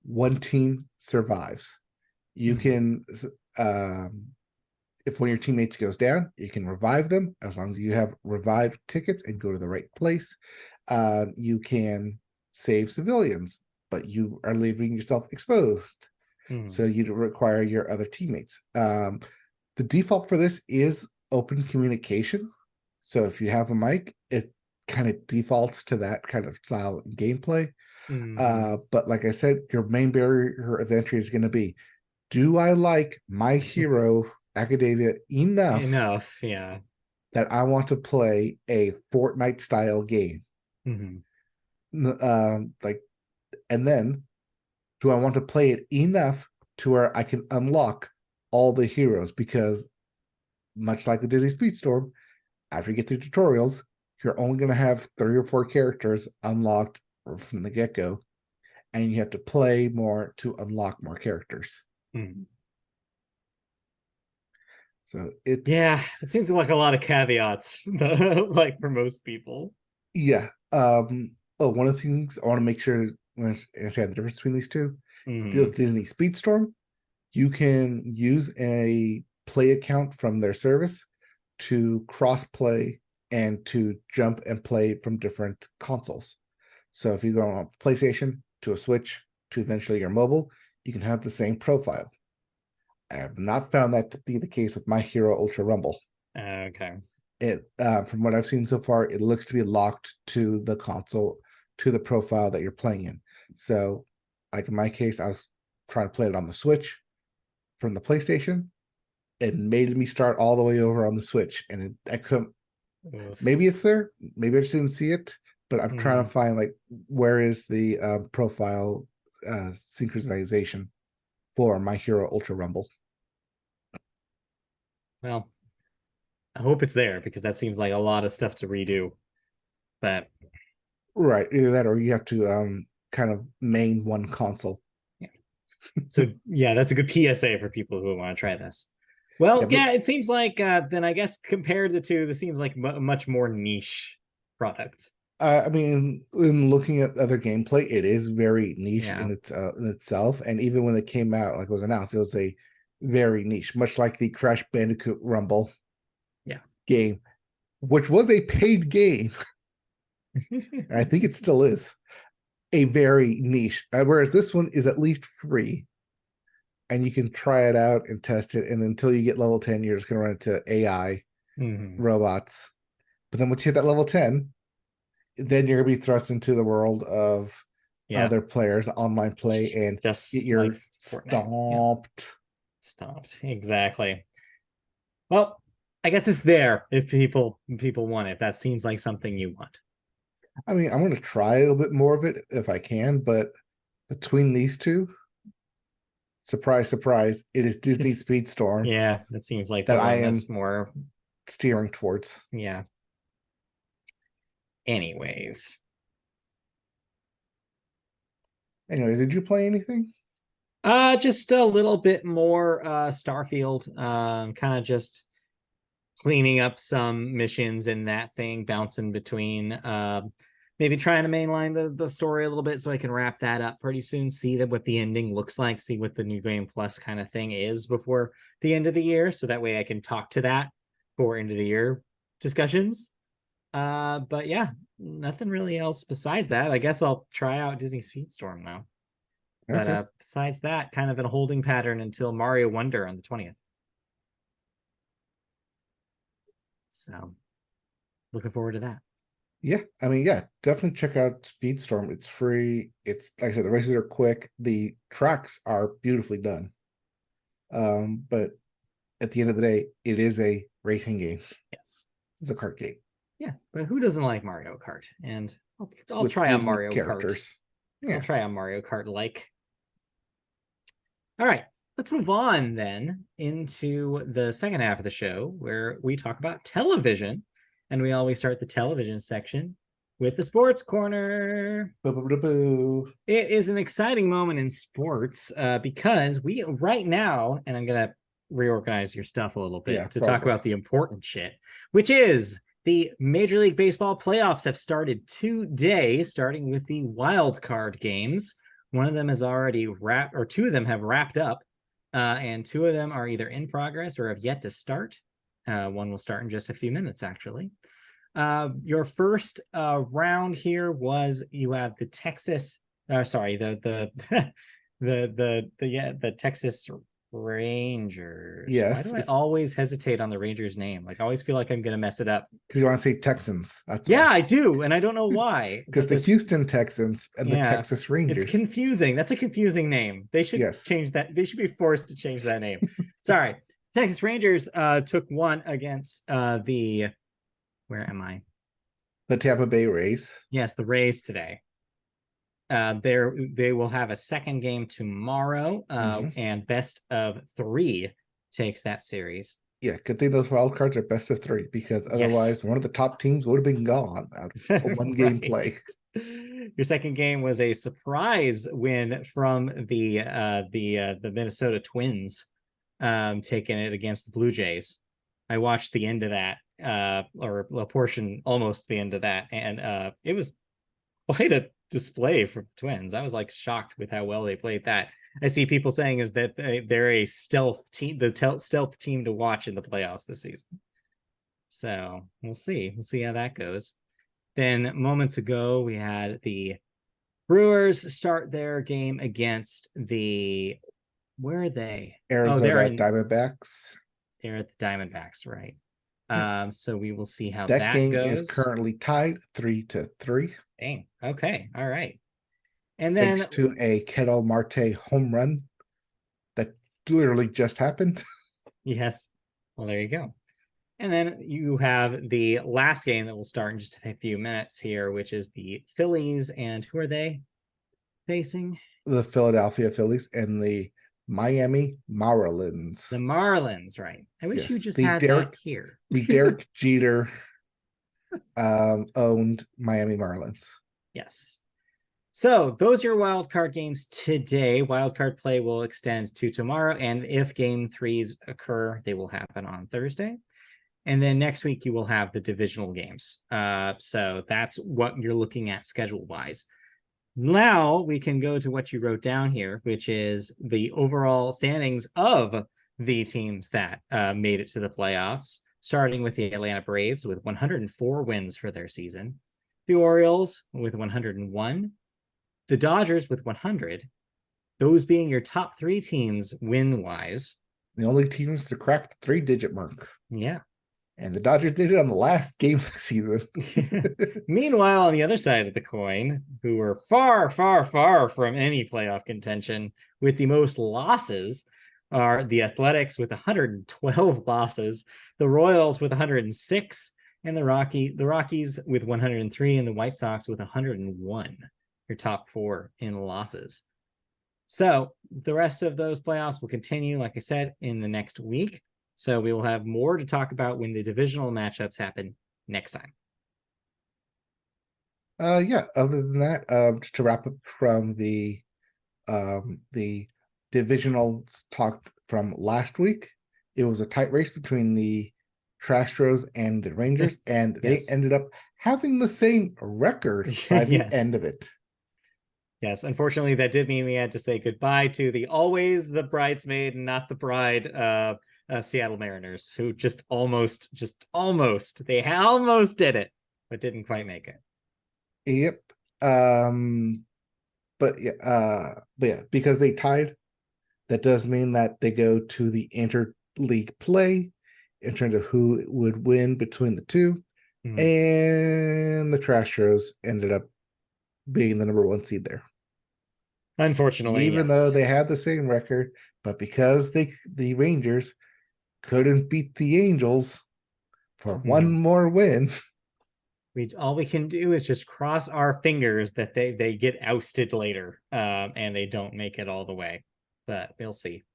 1 team survives. You can, if one of your teammates goes down, you can revive them as long as you have revive tickets and go to the right place. You can save civilians, but you are leaving yourself exposed. So you require your other teammates. The default for this is open communication. So if you have a mic, it kind of defaults to that kind of style and gameplay. But like I said, your main barrier of entry is going to be, do I like My Hero Academia enough yeah, that I want to play a Fortnite style game? Like, and then do I want to play it enough to where I can unlock all the heroes? Because much like the Disney Speedstorm, after you get through tutorials, you're only going to have 3 or 4 characters unlocked from the get-go, and you have to play more to unlock more characters. So it's, it seems like a lot of caveats, like for most people. One of the things I want to make sure when I say the difference between these two, deal with Disney Speedstorm, you can use a play account from their service to cross play and to jump and play from different consoles. So if you go on PlayStation to a Switch to eventually your mobile, you can have the same profile. I have not found that to be the case with My Hero Ultra Rumble. Okay. It from what I've seen so far, it looks to be locked to the console, to the profile that you're playing in. So, like in my case, I was trying to play it on the Switch from the PlayStation. It made me start all the way over on the Switch, and I couldn't. Maybe it's there. Maybe I just didn't see it. But I'm trying to find, like, where is the profile synchronization for My Hero Ultra Rumble. Well, I hope it's there, because that seems like a lot of stuff to redo. But right, either that or you have to kind of main one console. So yeah, that's a good PSA for people who want to try this. Well, it seems like then I guess compared to the two, this seems like a much more niche product. I mean, in looking at other gameplay, it is very niche in itself. And even when it came out, like it was announced, it was a very niche, much like the Crash Bandicoot Rumble game, which was a paid game. And I think it still is a very niche. Whereas this one is at least free. And you can try it out and test it. And until you get level 10, you're just going to run into AI robots. But then once you hit that level 10, then you're going to be thrust into the world of other players, online play, and just get your like stomped. Stomped. Exactly. Well, I guess it's there if people want it. That seems like something you want. I mean, I'm going to try a little bit more of it if I can, but between these two, surprise, surprise, it is Disney Speedstorm. Yeah, that seems like that I am more steering towards. Yeah. Anyways, did you play anything? Just a little bit more Starfield. Kind of just cleaning up some missions in that thing, bouncing between maybe trying to mainline the story a little bit so I can wrap that up pretty soon, see what the ending looks like, see what the New Game Plus kind of thing is before the end of the year, so that way I can talk to that for end of the year discussions. But yeah, nothing really else besides that. I guess I'll try out Disney Speedstorm now. Okay. But besides that, kind of in a holding pattern until Mario Wonder on the 20th. So looking forward to that. Yeah, I mean, definitely check out Speedstorm. It's free. It's, like I said, the races are quick. The tracks are beautifully done. But at the end of the day, it is a racing game. Yes. It's a kart game. Yeah, but who doesn't like Mario Kart? And I'll try on Mario Kart. Yeah. I'll try on Mario Kart like. All right, let's move on then into the second half of the show where we talk about television. And we always start the television section with the sports corner. It is an exciting moment in sports because we right now, and I'm going to reorganize your stuff a little bit to talk about the important shit, which is The Major League Baseball playoffs have started today, starting with the wild card games. One of them has already wrapped, or two of them have wrapped up, and two of them are either in progress or have yet to start. One will start in just a few minutes, actually. Your first round here was you have the Texas, the Texas Rangers. Yes. Why do I always hesitate on the Rangers name? Like, I always feel like I'm going to mess it up. Because you want to say Texans. That's why. I do. And I don't know why. Because the Houston Texans and the Texas Rangers. It's confusing. That's a confusing name. They should change that. They should be forced to change that name. Sorry. Texas Rangers took one against where am I? The Tampa Bay Rays. Yes, the Rays today. They will have a second game tomorrow, and best of 3 takes that series. Yeah, good thing those wild cards are best of 3, because otherwise one of the top teams would have been gone out of a one game play. Your second game was a surprise win from the Minnesota Twins, taking it against the Blue Jays. I watched the end of that, or a portion, almost the end of that, and it was quite a display from the Twins. I was like shocked with how well they played that. I see people saying is that they're a stealth team, stealth team to watch in the playoffs this season. So we'll see how that goes. Then moments ago, we had the Brewers start their game against where are they? Arizona Diamondbacks. They're at the Diamondbacks, right? So we will see how that game goes. Is currently tied 3-3. Dang. Okay. All right. And then thanks to a Ketel Marte home run that literally just happened. Yes. Well, there you go. And then you have the last game that will start in just a few minutes here, which is the Phillies. And who are they facing? The Philadelphia Phillies and the Miami Marlins. The Marlins, right. I wish you just had that here. The Derek Jeter owned Miami Marlins. Yes. So those are your wildcard games today. Wildcard play will extend to tomorrow. And if game 3s occur, they will happen on Thursday. And then next week, you will have the divisional games. So that's what you're looking at schedule-wise. Now we can go to what you wrote down here, which is the overall standings of the teams that made it to the playoffs, starting with the Atlanta Braves with 104 wins for their season, the Orioles with 101, the Dodgers with 100, those being your top 3 teams win-wise. The only teams to crack the 3-digit mark. Yeah. And the Dodgers did it on the last game of the season. Meanwhile, on the other side of the coin, who were far, far, far from any playoff contention with the most losses, are the Athletics with 112 losses, the Royals with 106, and the Rockies with 103, and the White Sox with 101. Your top 4 in losses. So the rest of those playoffs will continue, like I said, in the next week. So we will have more to talk about when the divisional matchups happen next time. Yeah, other than that, just to wrap up from the divisional talk from last week, it was a tight race between the Astros and the Rangers, and they ended up having the same record by the end of it. Yes, unfortunately, that did mean we had to say goodbye to the always the bridesmaid, not the bride, Seattle Mariners, who just almost they almost did it, but didn't quite make it. Yep. But yeah, because they tied, that does mean that they go to the interleague play in terms of who would win between the two. And the Astros ended up being the number 1 seed there. Unfortunately, even though they had the same record, but because the Rangers couldn't beat the Angels for one more win. All we can do is just cross our fingers that they get ousted later, and they don't make it all the way. But we'll see.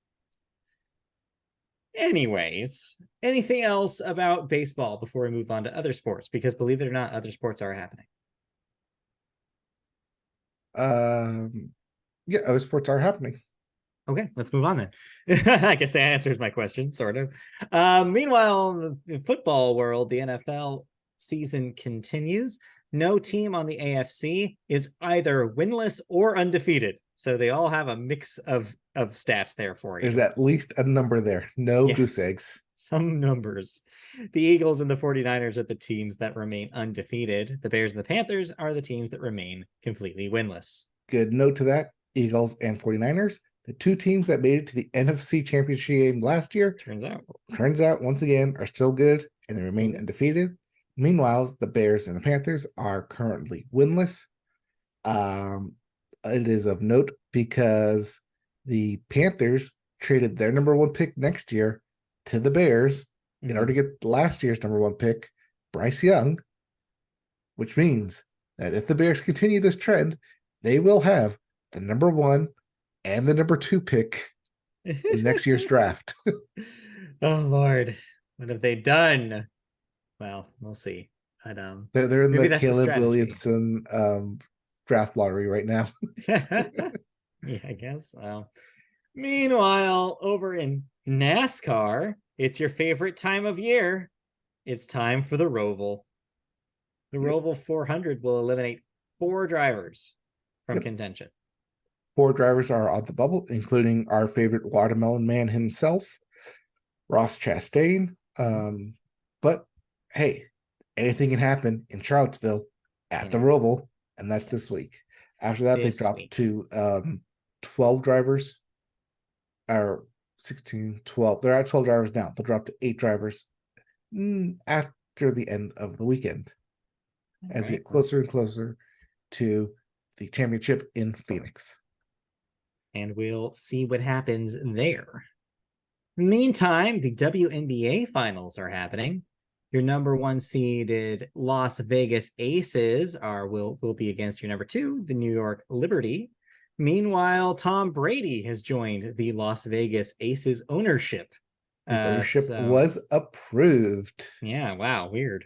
Anyways, anything else about baseball before we move on to other sports? Because believe it or not, other sports are happening. Yeah, other sports are happening. Okay, let's move on then. I guess that answers my question, sort of. Meanwhile, in the football world, the NFL season continues. No team on the AFC is either winless or undefeated. So they all have a mix of stats there for you. There's at least a number there. No goose eggs. Some numbers. The Eagles and the 49ers are the teams that remain undefeated. The Bears and the Panthers are the teams that remain completely winless. Good note to that. Eagles and 49ers, the two teams that made it to the NFC Championship game last year, turns out once again, are still good and they remain undefeated. Meanwhile, the Bears and the Panthers are currently winless. It is of note because the Panthers traded their number one pick next year to the Bears in order to get last year's number one pick, Bryce Young, which means that if the Bears continue this trend, they will have the number one and the number two pick in next year's draft. Oh, Lord. What have they done? Well, we'll see. But, they're in the Caleb Williamson draft lottery right now. Yeah, I guess. Meanwhile, over in NASCAR, it's your favorite time of year. It's time for the Roval. The Roval 400 will eliminate 4 drivers from contention. 4 drivers are on the bubble, including our favorite watermelon man himself, Ross Chastain. But hey, anything can happen in Charlottesville at the Roval, and that's this week. After that, they've dropped to 12 drivers, or 16, 12. They're at 12 drivers now. They'll drop to 8 drivers after the end of the weekend as we get closer and closer to the championship in Phoenix. And we'll see what happens there. Meantime, the WNBA finals are happening. Your number 1 seeded Las Vegas Aces will be against your number 2, the New York Liberty. Meanwhile, Tom Brady has joined the Las Vegas Aces ownership. His ownership was approved. Yeah, wow, weird.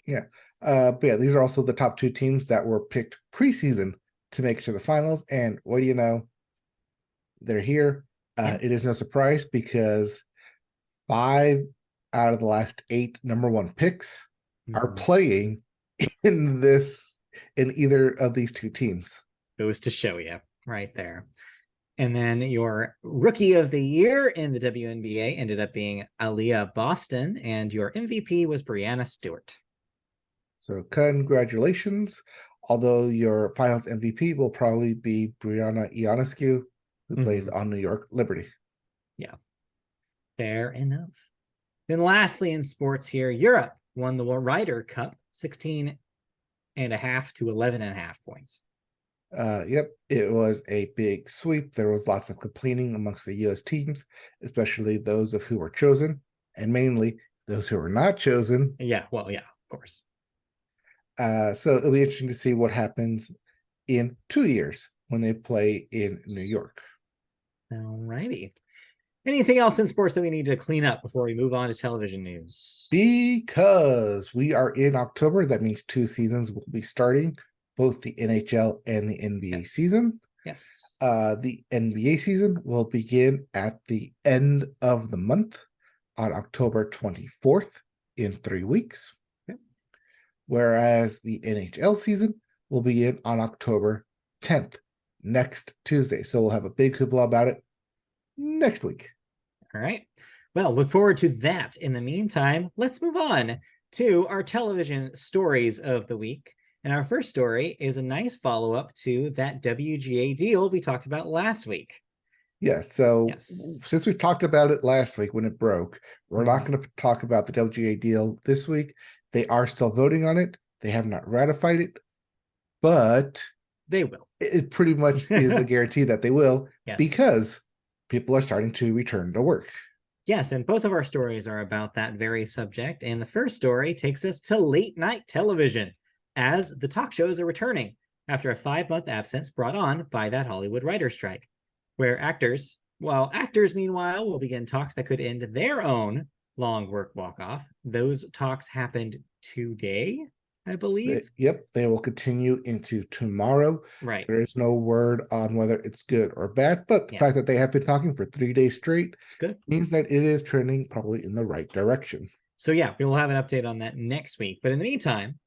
Yeah. But yeah, these are also the top 2 teams that were picked preseason to make it to the finals. And what do you know? They're here. It is no surprise because 5 out of the last 8 number 1 picks are playing in either of these 2 teams. Goes to show you right there. And then your rookie of the year in the WNBA ended up being Aaliyah Boston, and your MVP was Brianna Stewart. So congratulations. Although your finals MVP will probably be Brianna Ionescu, who plays on New York Liberty. Yeah, fair enough. Then lastly in sports here, Europe won the Ryder Cup 16.5 to 11.5 points. Yep, it was a big sweep. There was lots of complaining amongst the U.S. teams, especially those of who were chosen, and mainly those who were not chosen. Yeah, well, yeah, of course. So it'll be interesting to see what happens in 2 years when they play in New York. All righty. Anything else in sports that we need to clean up before we move on to television news? Because we are in October, that means 2 seasons will be starting, both the NHL and the NBA season. Yes. The NBA season will begin at the end of the month on October 24th in 3 weeks. Okay. Whereas the NHL season will begin on October 10th, next Tuesday. So we'll have a big hoopla about it next week. All right. Well, look forward to that. In the meantime, let's move on to our television stories of the week. And our first story is a nice follow-up to that WGA deal we talked about last week. Yeah, so since we talked about it last week when it broke, we're not going to talk about the WGA deal this week. They are still voting on it. They have not ratified it, but they will. It pretty much is a guarantee that they will, because people are starting to return to work. Yes, and both of our stories are about that very subject. And the first story takes us to late night television, as the talk shows are returning after a 5-month absence brought on by that Hollywood writer's strike, where actors meanwhile will begin talks that could end their own long work walk-off. Those talks happened today, I believe. They will continue into tomorrow. Right. There is no word on whether it's good or bad, but the fact that they have been talking for 3 days straight it's good. Means that it is trending probably in the right direction. So yeah, we'll have an update on that next week. But in the meantime,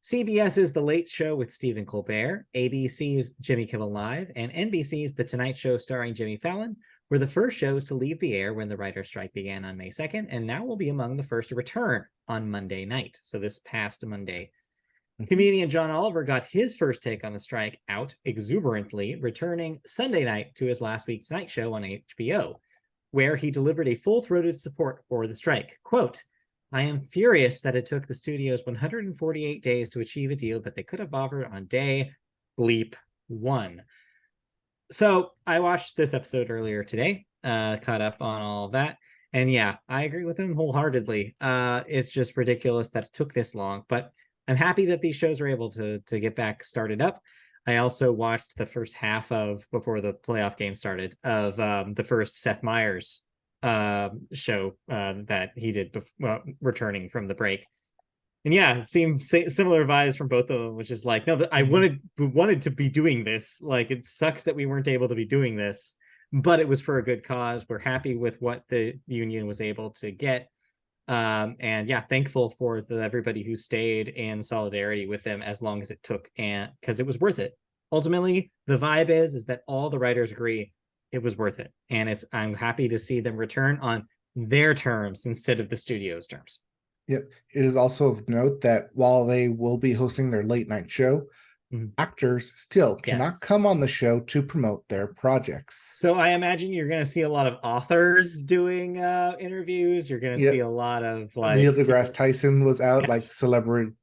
CBS's The Late Show with Stephen Colbert, ABC's Jimmy Kimmel Live, and NBC's The Tonight Show starring Jimmy Fallon were the first shows to leave the air when the writer's strike began on May 2nd, and now will be among the first to return on Monday night. So this past Monday. Comedian John Oliver got his first take on the strike out exuberantly, returning Sunday night to his last week's night show on HBO, where he delivered a full-throated support for the strike. Quote, "I am furious that it took the studios 148 days to achieve a deal that they could have offered on day bleep 1. So I watched this episode earlier today, caught up on all of that. And yeah, I agree with him wholeheartedly. It's just ridiculous that it took this long, but I'm happy that these shows were able to get back started up. I also watched the first half of, before the playoff game started, of the first Seth Meyers show that he did returning from the break. And yeah, it seems similar vibes from both of them, which is like, no, I wanted to be doing this. Like, it sucks that we weren't able to be doing this, but it was for a good cause. We're happy with what the union was able to get. And yeah, thankful for everybody who stayed in solidarity with them as long as it took, and because it was worth it. Ultimately, the vibe is that all the writers agree it was worth it, and I'm happy to see them return on their terms instead of the studio's terms. Yep. It is also of note that while they will be hosting their late night show, actors still cannot come on the show to promote their projects. So I imagine you're going to see a lot of authors doing interviews. You're going to see a lot of like Neil deGrasse Tyson was out, like celebrity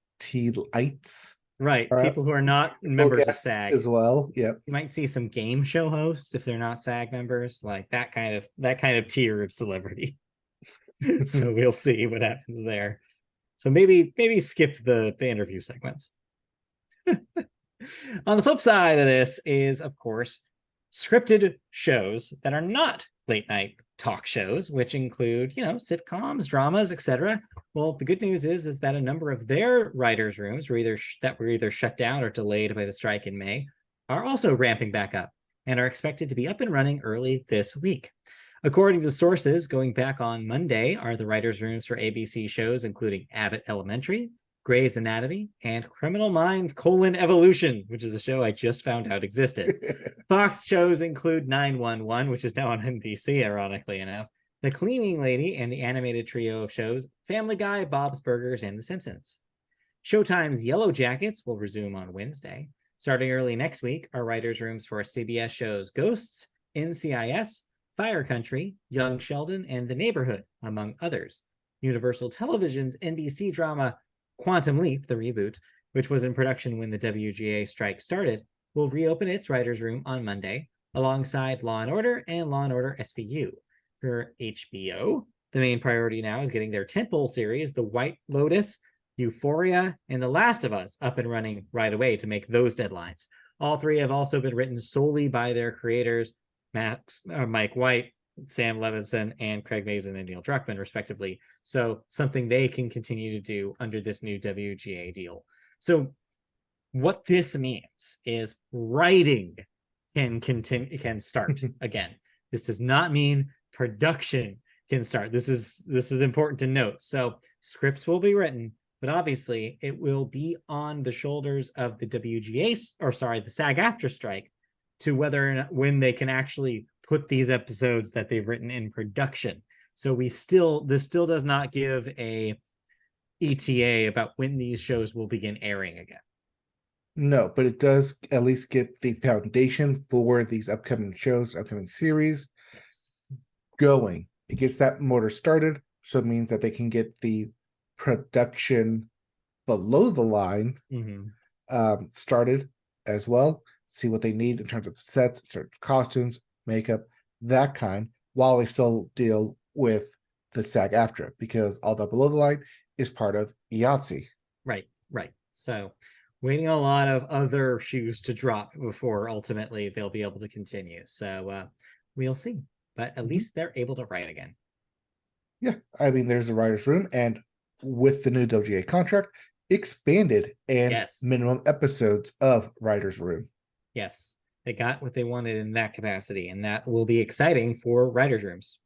lights. Right. People who are not members of SAG as well. Yep. You might see some game show hosts if they're not SAG members, like that kind of tier of celebrity. So we'll see what happens there. So maybe skip the interview segments. On the flip side of this is, of course, scripted shows that are not late night talk shows, which include, sitcoms, dramas, etc. Well, the good news is that a number of their writers' rooms were either shut down or delayed by the strike in May are also ramping back up and are expected to be up and running early this week. According to sources, going back on Monday are the writers' rooms for ABC shows, including Abbott Elementary, Grey's Anatomy, and Criminal Minds: Evolution, which is a show I just found out existed. Fox shows include 911, which is now on NBC, ironically enough, The Cleaning Lady, and the animated trio of shows Family Guy, Bob's Burgers, and The Simpsons. Showtime's Yellow Jackets will resume on Wednesday. Starting early next week are writers' rooms for CBS shows Ghosts, NCIS, Fire Country, Young Sheldon, and The Neighborhood, among others. Universal Television's NBC drama Quantum Leap, the reboot, which was in production when the WGA strike started, will reopen its writers' room on Monday, alongside Law & Order and Law & Order SVU. For HBO, the main priority now is getting their tentpole series, The White Lotus, Euphoria, and The Last of Us up and running right away to make those deadlines. All three have also been written solely by their creators, Mike White, Sam Levinson, and Craig Mazin and Neil Druckmann, respectively. So something they can continue to do under this new WGA deal. So what this means is writing can start again. This does not mean production can start. This is important to note. So scripts will be written, but obviously it will be on the shoulders of the the SAG-AFTRA strike to whether or not when they can actually put these episodes that they've written in production. So this still does not give a ETA about when these shows will begin airing again. No, but it does at least get the foundation for these upcoming shows, upcoming series going. It gets that motor started, so it means that they can get the production below the line started as well. See what they need in terms of sets, certain costumes, makeup, that kind, while they still deal with the SAG-AFTRA, because all that below the line is part of IATSE. Right. So waiting a lot of other shoes to drop before ultimately they'll be able to continue. So we'll see. But at least they're able to write again. Yeah, I mean, there's the writer's room, and with the new WGA contract, expanded and minimum episodes of writer's room. Yes, they got what they wanted in that capacity, and that will be exciting for writers' rooms.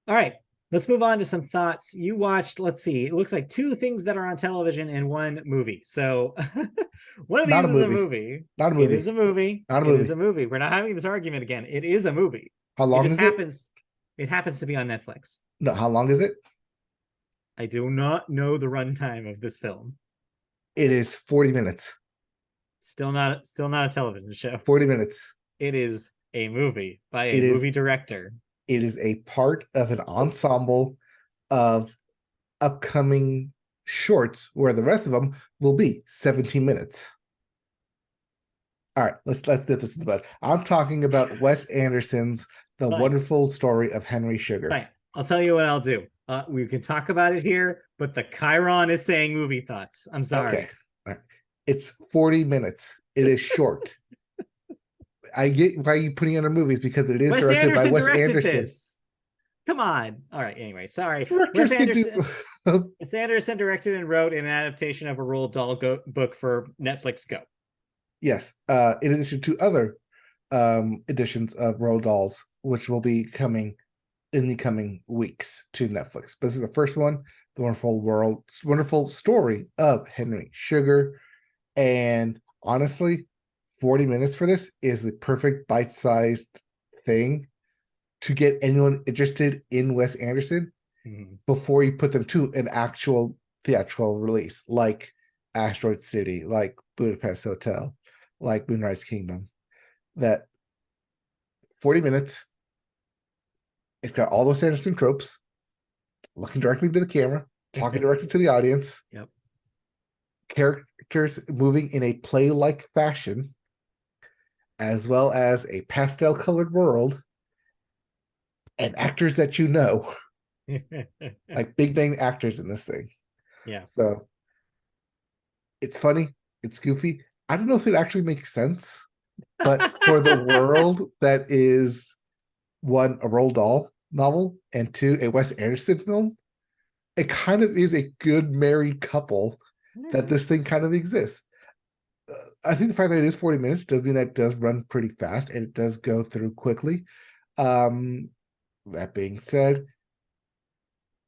All right, let's move on to some thoughts. You watched, let's see, it looks like 2 things that are on television and 1 movie. So one of these Not a is a movie. movie. Not a It movie. is a movie. Not a It is movie. a movie. We're not having this argument again. It is a movie. How It long just is it? happens. It happens to be on Netflix. No, how long is it? I do not know the runtime of this film. It is 40 minutes. Still not a television show. 40 minutes. It is a movie by a It is movie director. it is a part of an ensemble of upcoming shorts where the rest of them will be 17 minutes. All right, let's get this in the bud. I'm talking about Wes Anderson's The Fine. Wonderful Story of Henry Sugar. Fine. I'll tell you what I'll do. We can talk about it here, but the Chiron is saying movie thoughts. I'm sorry. Okay. All right. It's 40 minutes. It is short. I get why you putting it in movies because it is directed by Wes Anderson. This. Come on. All right. Anyway, sorry. Directors Wes Anderson directed and wrote an adaptation of a Roald Dahl book for Netflix Go. Yes. In addition to other editions of Roald Dahls, which will be coming in the coming weeks to Netflix. But this is the first one, The Wonderful Story of Henry Sugar. And honestly, 40 minutes for this is the perfect bite-sized thing to get anyone interested in Wes Anderson before you put them to an actual theatrical release, like Asteroid City, like Budapest Hotel, like Moonrise Kingdom. That 40 minutes, it's got all those Anderson tropes, looking directly to the camera, talking directly to the audience. Yep. Characters moving in a play-like fashion, as well as a pastel-colored world, and actors that you know, like big-name actors in this thing. Yeah. So it's funny, it's goofy. I don't know if it actually makes sense, but for the world that is, 1, a Roald Dahl novel, and 2, a Wes Anderson film, it kind of is a good married couple that this thing kind of exists. I think the fact that it is 40 minutes does mean that it does run pretty fast and it does go through quickly. That being said,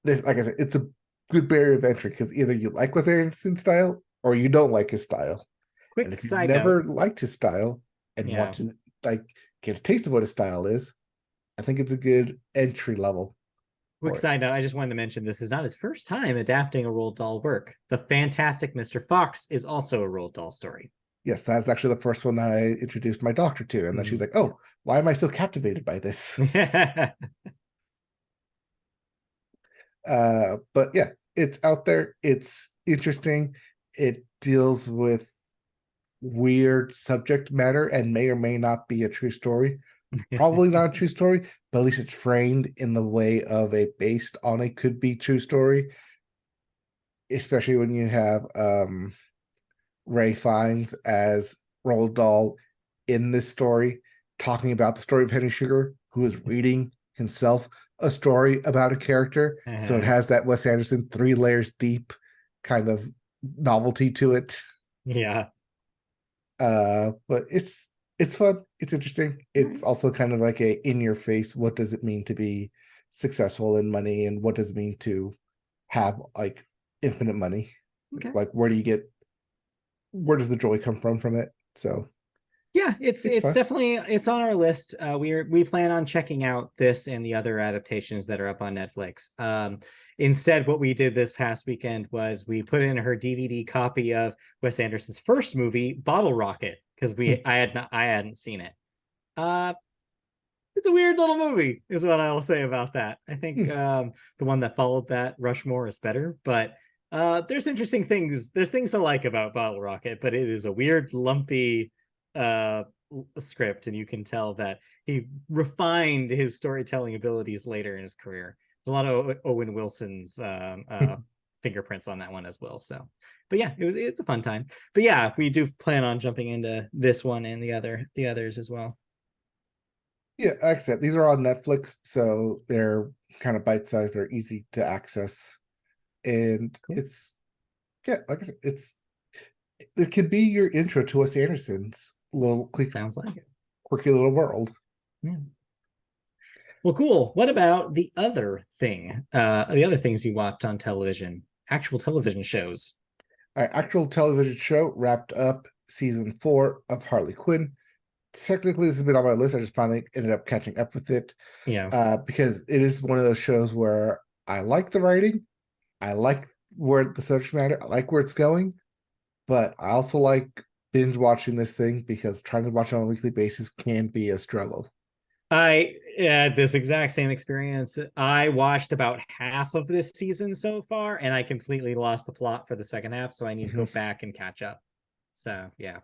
like I said, it's a good barrier of entry because either you like Wes Anderson's style or you don't like his style. Quick and if side you've never note. liked his style and want to get a taste of what his style is, I think it's a good entry level. Quick side note, I just wanted to mention this is not his first time adapting a Roald Dahl work. The Fantastic Mr. Fox is also a Roald Dahl story. Yes, that's actually the first one that I introduced my doctor to. And then she's like, oh, why am I so captivated by this? But yeah, it's out there. It's interesting. It deals with weird subject matter and may or may not be a true story. Probably not a true story, but at least it's framed in the way of a based on a could be true story. Especially when you have Ray Fiennes as Roald Dahl in this story, talking about the story of Henry Sugar, who is reading himself a story about a character. So it has that Wes Anderson 3 layers deep kind of novelty to it. Yeah. But it's fun. It's interesting. It's also kind of like a in your face. What does it mean to be successful in money, and what does it mean to have like infinite money? Okay. Like where does the joy come from it? So yeah, it's definitely, it's on our list. We plan on checking out this and the other adaptations that are up on Netflix. Instead, what we did this past weekend was we put in her DVD copy of Wes Anderson's first movie, Bottle Rocket, because I hadn't seen it. It's a weird little movie, is what I will say about that. I think the one that followed that, Rushmore, is better, but there's interesting things. There's things to like about Bottle Rocket, but it is a weird, lumpy script, and you can tell that he refined his storytelling abilities later in his career. There's a lot of Owen Wilson's fingerprints on that one as well. So, but yeah, it's a fun time. But yeah, we do plan on jumping into this one and the others as well. Yeah, like I said, these are on Netflix, so they're kind of bite-sized, they're easy to access. And it's like I said, it could be your intro to Wes Anderson's little Sounds like it. quirky little world. Yeah. Well, cool. What about the other thing? The other things you watched on television, actual television shows. Our actual television show wrapped up season 4 of Harley Quinn. Technically, this has been on my list. I just finally ended up catching up with it Yeah. because it is one of those shows where I like the writing, I like where the subject matter, I like where it's going, but I also like binge watching this thing because trying to watch it on a weekly basis can be a struggle. I had this exact same experience. I watched about half of this season so far, and I completely lost the plot for the second half, so I need to go back and catch up. So yeah.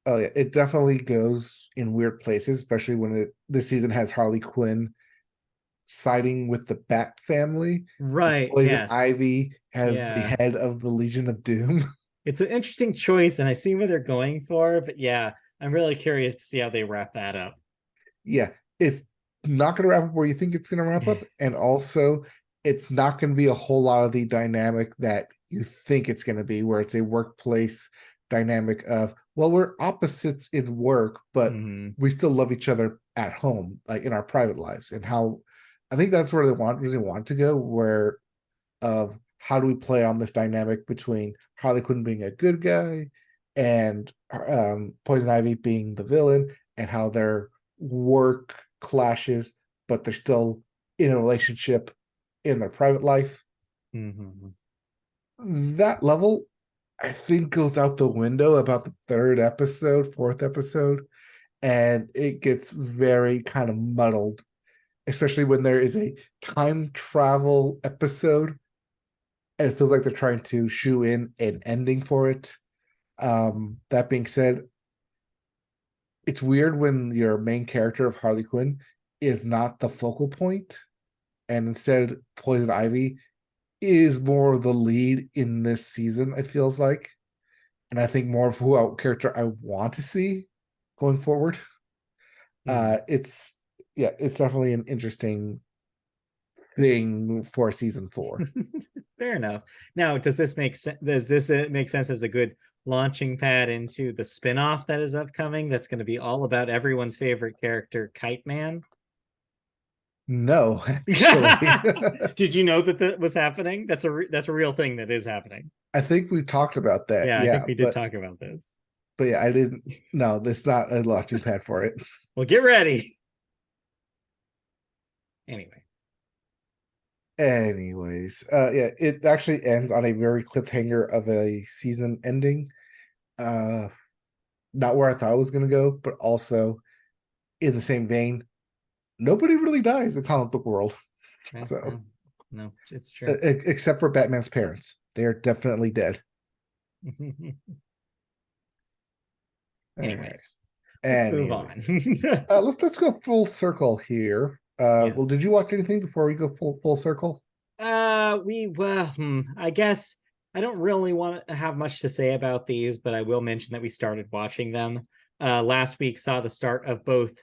Oh yeah, it definitely goes in weird places, especially when this season has Harley Quinn siding with the Bat family. Right. Poison Yes. Ivy has the Yeah. head of the Legion of Doom. It's an interesting choice, and I see what they're going for, but yeah, I'm really curious to see how they wrap that up. Yeah, it's not going to wrap up where you think it's going to wrap up, and also it's not going to be a whole lot of the dynamic that you think it's going to be, where it's a workplace dynamic of, well, we're opposites in work, but Mhm. we still love each other at home, like in our private lives, and how I think that's where they really want to go, where of how do we play on this dynamic between Harley Quinn being a good guy and Poison Ivy being the villain, and how their work clashes, but they're still in a relationship in their private life. Mhm. That level, I think, goes out the window about the third episode, fourth episode, and it gets very kind of muddled, especially when there is a time travel episode and it feels like they're trying to shoe in an ending for it. That being said, it's weird when your main character of Harley Quinn is not the focal point, and instead Poison Ivy is more of the lead in this season. It feels like, and I think more of who character I want to see going forward. Mhm. It's yeah, it's definitely an interesting thing for season 4. Fair enough. Now, does this make sense? Does this make sense as a good launching pad into the spin-off that is upcoming? That's going to be all about everyone's favorite character, Kite Man. No, actually. Did you know that that was happening? That's a real thing that is happening. I think we talked about that. Yeah, I Yeah, think we did but talk about this. yeah, I didn't. No, that's not a launching pad for it. Well, get ready. Anyway. Anyways, yeah, it actually ends on a very cliffhanger of a season ending. Uh, not where I thought it was going to go, but also in the same vein, nobody really dies in the comic book world. So, No, no, it's true. except for Batman's parents, they are definitely dead. All right. Anyways, let's move on. Anyways, let's go full circle here. Well, did Yes. you watch anything before we go full circle? I guess I don't really want to have much to say about these, but I will mention that we started watching them. Last week saw the start of both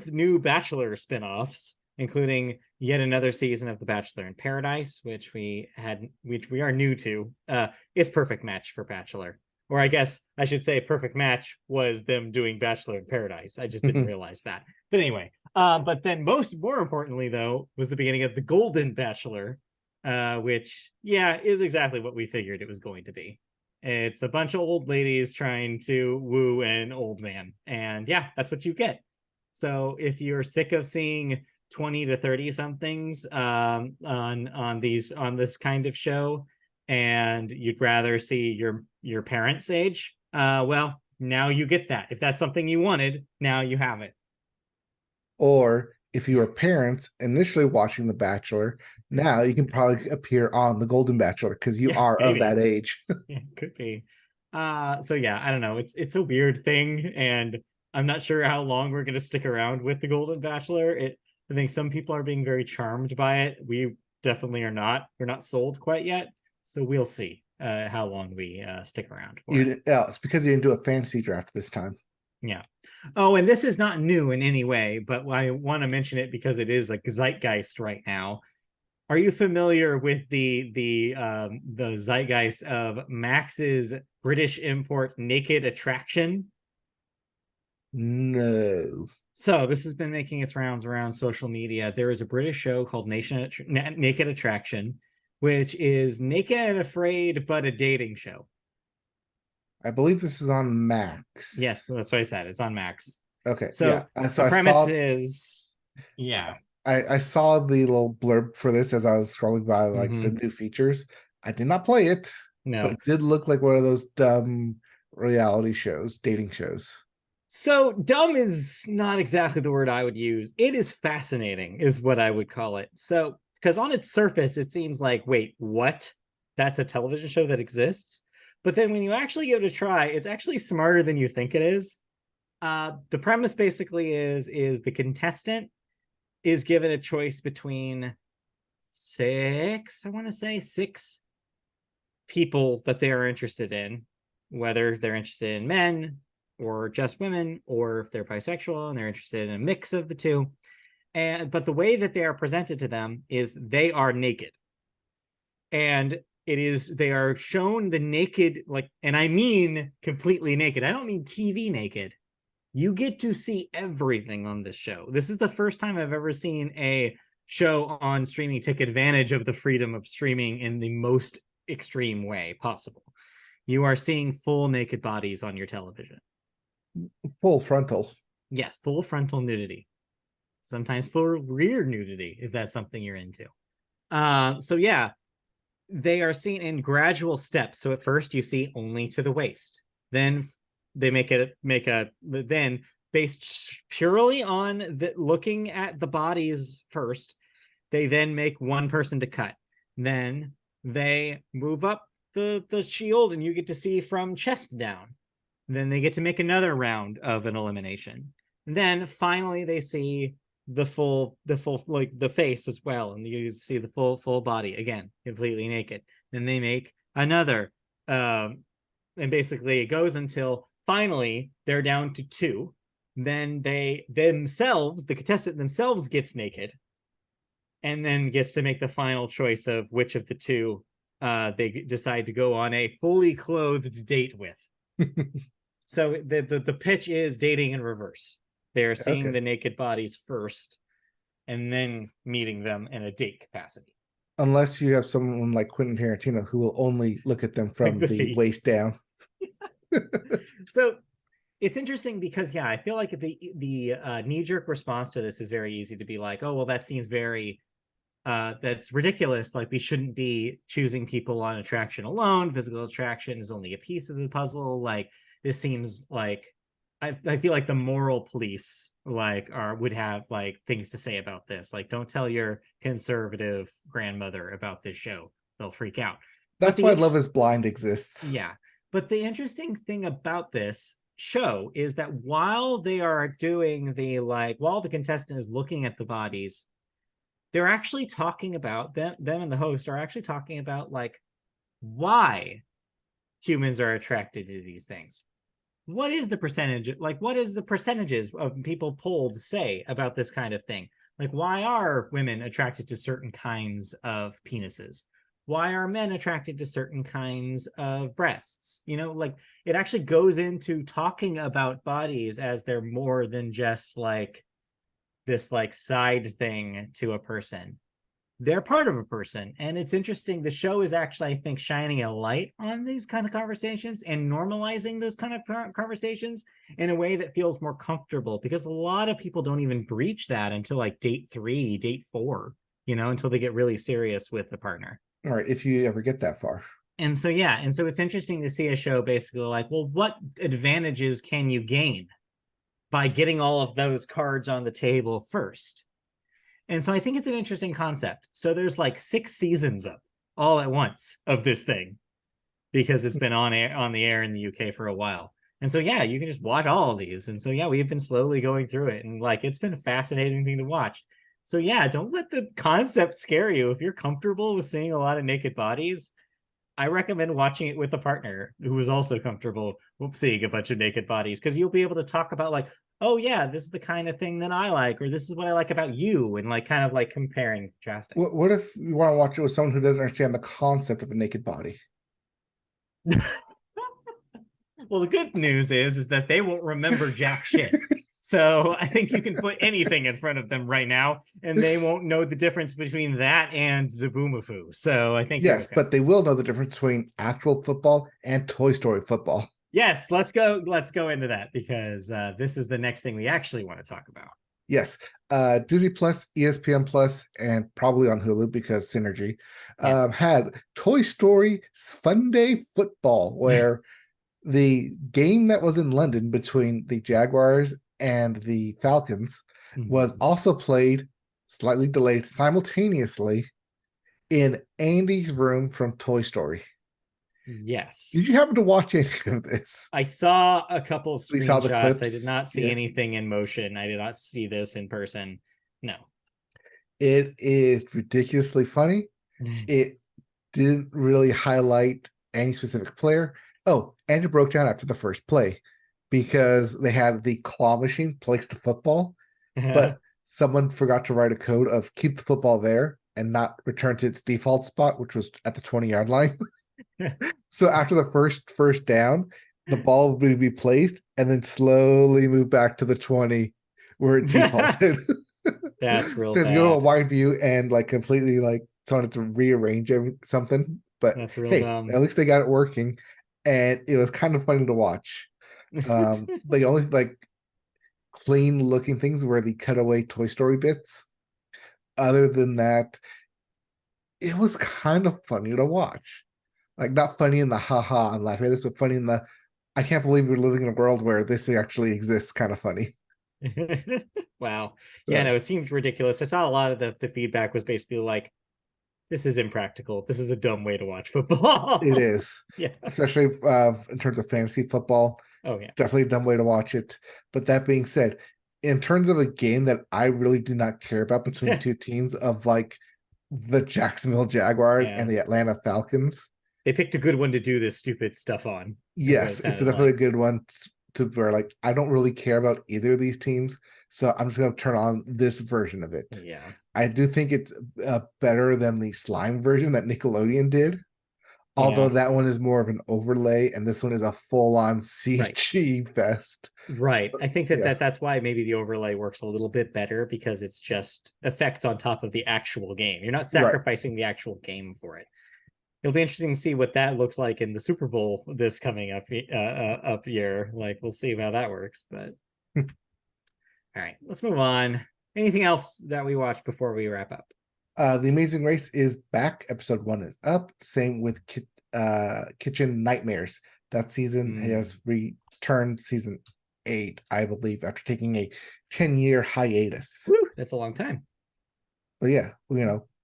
new Bachelor spin-offs, including yet another season of The Bachelor in Paradise, which we are new to. It's perfect match for Bachelor. Or I guess I should say perfect match was them doing Bachelor in Paradise. I just didn't realize that. But anyway, but then more importantly, though, was the beginning of the Golden Bachelor, which, yeah, is exactly what we figured it was going to be. It's a bunch of old ladies trying to woo an old man. And yeah, that's what you get. So if you're sick of seeing 20 to 30 somethings on this kind of show, and you'd rather see your parents' age, well, now you get that. If that's something you wanted, now you have it. Or if you were parents initially watching The Bachelor, now you can probably appear on The Golden Bachelor because you Yeah, are of that maybe. age. Yeah, could be. So yeah, I don't know. It's a weird thing, and I'm not sure how long we're gonna stick around with the Golden Bachelor. I think some people are being very charmed by it. We definitely are not. We're not sold quite yet. So we'll see how long we stick around for it. It's because you didn't do a fantasy draft this time. Yeah. Oh, and this is not new in any way, but I want to mention it because it is a zeitgeist right now. Are you familiar with the zeitgeist of Max's British import Naked Attraction? No. So this has been making its rounds around social media. There is a British show called Naked Attraction, which is Naked and Afraid, but a dating show. I believe this is on Max. Yes, that's what I said. It's on Max. Okay. So yeah. So the premise is, yeah. I saw the little blurb for this as I was scrolling by, like the new features. I did not play it, but No. it did look like one of those dumb reality shows, dating shows. So dumb is not exactly the word I would use. It is fascinating, is what I would call it. So, because on its surface, it seems like, wait, what? That's a television show that exists? But then when you actually give it a try, it's actually smarter than you think it is. The premise basically is the contestant is given a choice between six people that they are interested in, whether they're interested in men or just women, or if they're bisexual and they're interested in a mix of the two. But the way that they are presented to them is they are naked. And they are shown the naked, like, and I mean completely naked. I don't mean TV naked. You get to see everything on this show. This is the first time I've ever seen a show on streaming take advantage of the freedom of streaming in the most extreme way possible. You are seeing full naked bodies on your television. Full frontal. Yes, full frontal nudity. Sometimes full rear nudity, if that's something you're into. So yeah, they are seen in gradual steps. So at first you see only to the waist. Then they then based purely on looking at the bodies first, they then make one person to cut. Then they move up the shield and you get to see from chest down. Then they get to make another round of an elimination. And then finally they see the full like the face as well, and you see the full body again, completely naked. Then they make another, and basically it goes until finally they're down to two. Then the contestant themselves gets naked, and then gets to make the final choice of which of the two they decide to go on a fully clothed date with. So the pitch is dating in reverse. They're seeing the naked bodies first and then meeting them in a date capacity. Unless you have someone like Quentin Tarantino who will only look at them from like the waist down. So it's interesting because, yeah, I feel like the knee-jerk response to this is very easy to be like, oh, well, that seems very that's ridiculous. Like, we shouldn't be choosing people on attraction alone. Physical attraction is only a piece of the puzzle. Like, this seems like I feel like the moral police would have like things to say about this. Like, don't tell your conservative grandmother about this show. They'll freak out. That's why Love is Blind exists. Yeah. But the interesting thing about this show is that while they are doing while the contestant is looking at the bodies, they're actually talking about them and the host are actually talking about like why humans are attracted to these things. What is the percentage? Like, what is the percentages of people polled say about this kind of thing? Like, why are women attracted to certain kinds of penises? Why are men attracted to certain kinds of breasts? You know, like it actually goes into talking about bodies as they're more than just like this like side thing to a person. They're part of a person. And it's interesting. The show is actually, I think, shining a light on these kind of conversations and normalizing those kind of conversations in a way that feels more comfortable, because a lot of people don't even breach that until like date 3, date 4, you know, until they get really serious with the partner. All right, if you ever get that far. And so, yeah. And so it's interesting to see a show basically like, well, what advantages can you gain by getting all of those cards on the table first? And so I think it's an interesting concept. So there's like 6 seasons of all at once of this thing because it's been on the air in the UK for a while. And so, yeah, you can just watch all of these. And so, yeah, we've been slowly going through it, and like, it's been a fascinating thing to watch. So yeah, don't let the concept scare you. If you're comfortable with seeing a lot of naked bodies, I recommend watching it with a partner who is also comfortable with seeing a bunch of naked bodies, because you'll be able to talk about like, oh yeah, this is the kind of thing that I like, or this is what I like about you, and like kind of like comparing, contrasting. What if you want to watch it with someone who doesn't understand the concept of a naked body? Well, the good news is that they won't remember jack shit. So I think you can put anything in front of them right now, and they won't know the difference between that and Zaboomafoo. So I think yes, but they will know the difference between actual football and Toy Story football. Yes, let's go into that, because this is the next thing we actually want to talk about. Yes, Disney Plus, ESPN Plus, and probably on Hulu because Synergy had Toy Story Funday Football, where the game that was in London between the Jaguars and the Falcons was also played, slightly delayed, simultaneously in Andy's room from Toy Story. Yes. Did you happen to watch any of this? I saw a couple of screenshots. I did not see Yeah. anything in motion. I did not see this in person. No. It is ridiculously funny. It didn't really highlight any specific player. Oh, and it broke down after the first play because they had the claw machine place the football, but someone forgot to write a code of keep the football there and not return to its default spot, which was at the 20-yard line. So after the first down, the ball would be placed and then slowly move back to the 20 where it defaulted. That's real so bad. you go to a wide view and like completely like someone to rearrange something. But that's real hey, dumb. At least they got it working, and it was kind of funny to watch. The only like clean looking things were the cutaway Toy Story bits. Other than that, it was kind of funny to watch. Like not funny in the haha, I'm laughing at this, but funny in the I can't believe we're living in a world where this actually exists kind of funny. Wow. Yeah, no, it seems ridiculous. I saw a lot of the feedback was basically like, this is impractical. This is a dumb way to watch football. It is. Yeah. Especially in terms of fantasy football. Oh, yeah. Definitely a dumb way to watch it. But that being said, in terms of a game that I really do not care about between two teams of like the Jacksonville Jaguars and the Atlanta Falcons. They picked a good one to do this stupid stuff on. Yes, it's definitely a good one to where like I don't really care about either of these teams. So I'm just going to turn on this version of it. Yeah. I do think it's better than the slime version that Nickelodeon did. Although that one is more of an overlay and this one is a full-on CG fest. Right. I think that's why maybe the overlay works a little bit better, because it's just effects on top of the actual game. You're not sacrificing the actual game for it. It'll be interesting to see what that looks like in the Super Bowl this coming up year. Like, we'll see how that works. But all right, let's move on. Anything else that we watched before we wrap up? The Amazing Race is back. Episode 1 is up. Same with Kitchen Nightmares. That season has returned, season 8, I believe, after taking a 10-year hiatus. Woo, that's a long time. But yeah,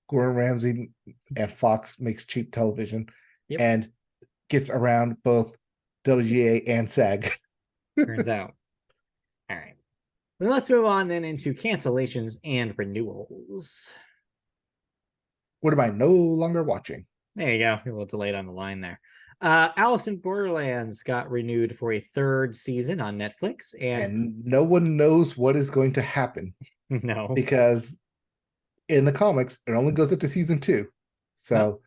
Gordon Ramsay and Fox makes cheap television and gets around both WGA and SAG. Turns out. All right. Then let's move on then into cancellations and renewals. What am I no longer watching? There you go. A little delayed on the line there. Alice in Borderlands got renewed for a 3rd season on Netflix, and no one knows what is going to happen. No, because in the comics it only goes up to season 2. So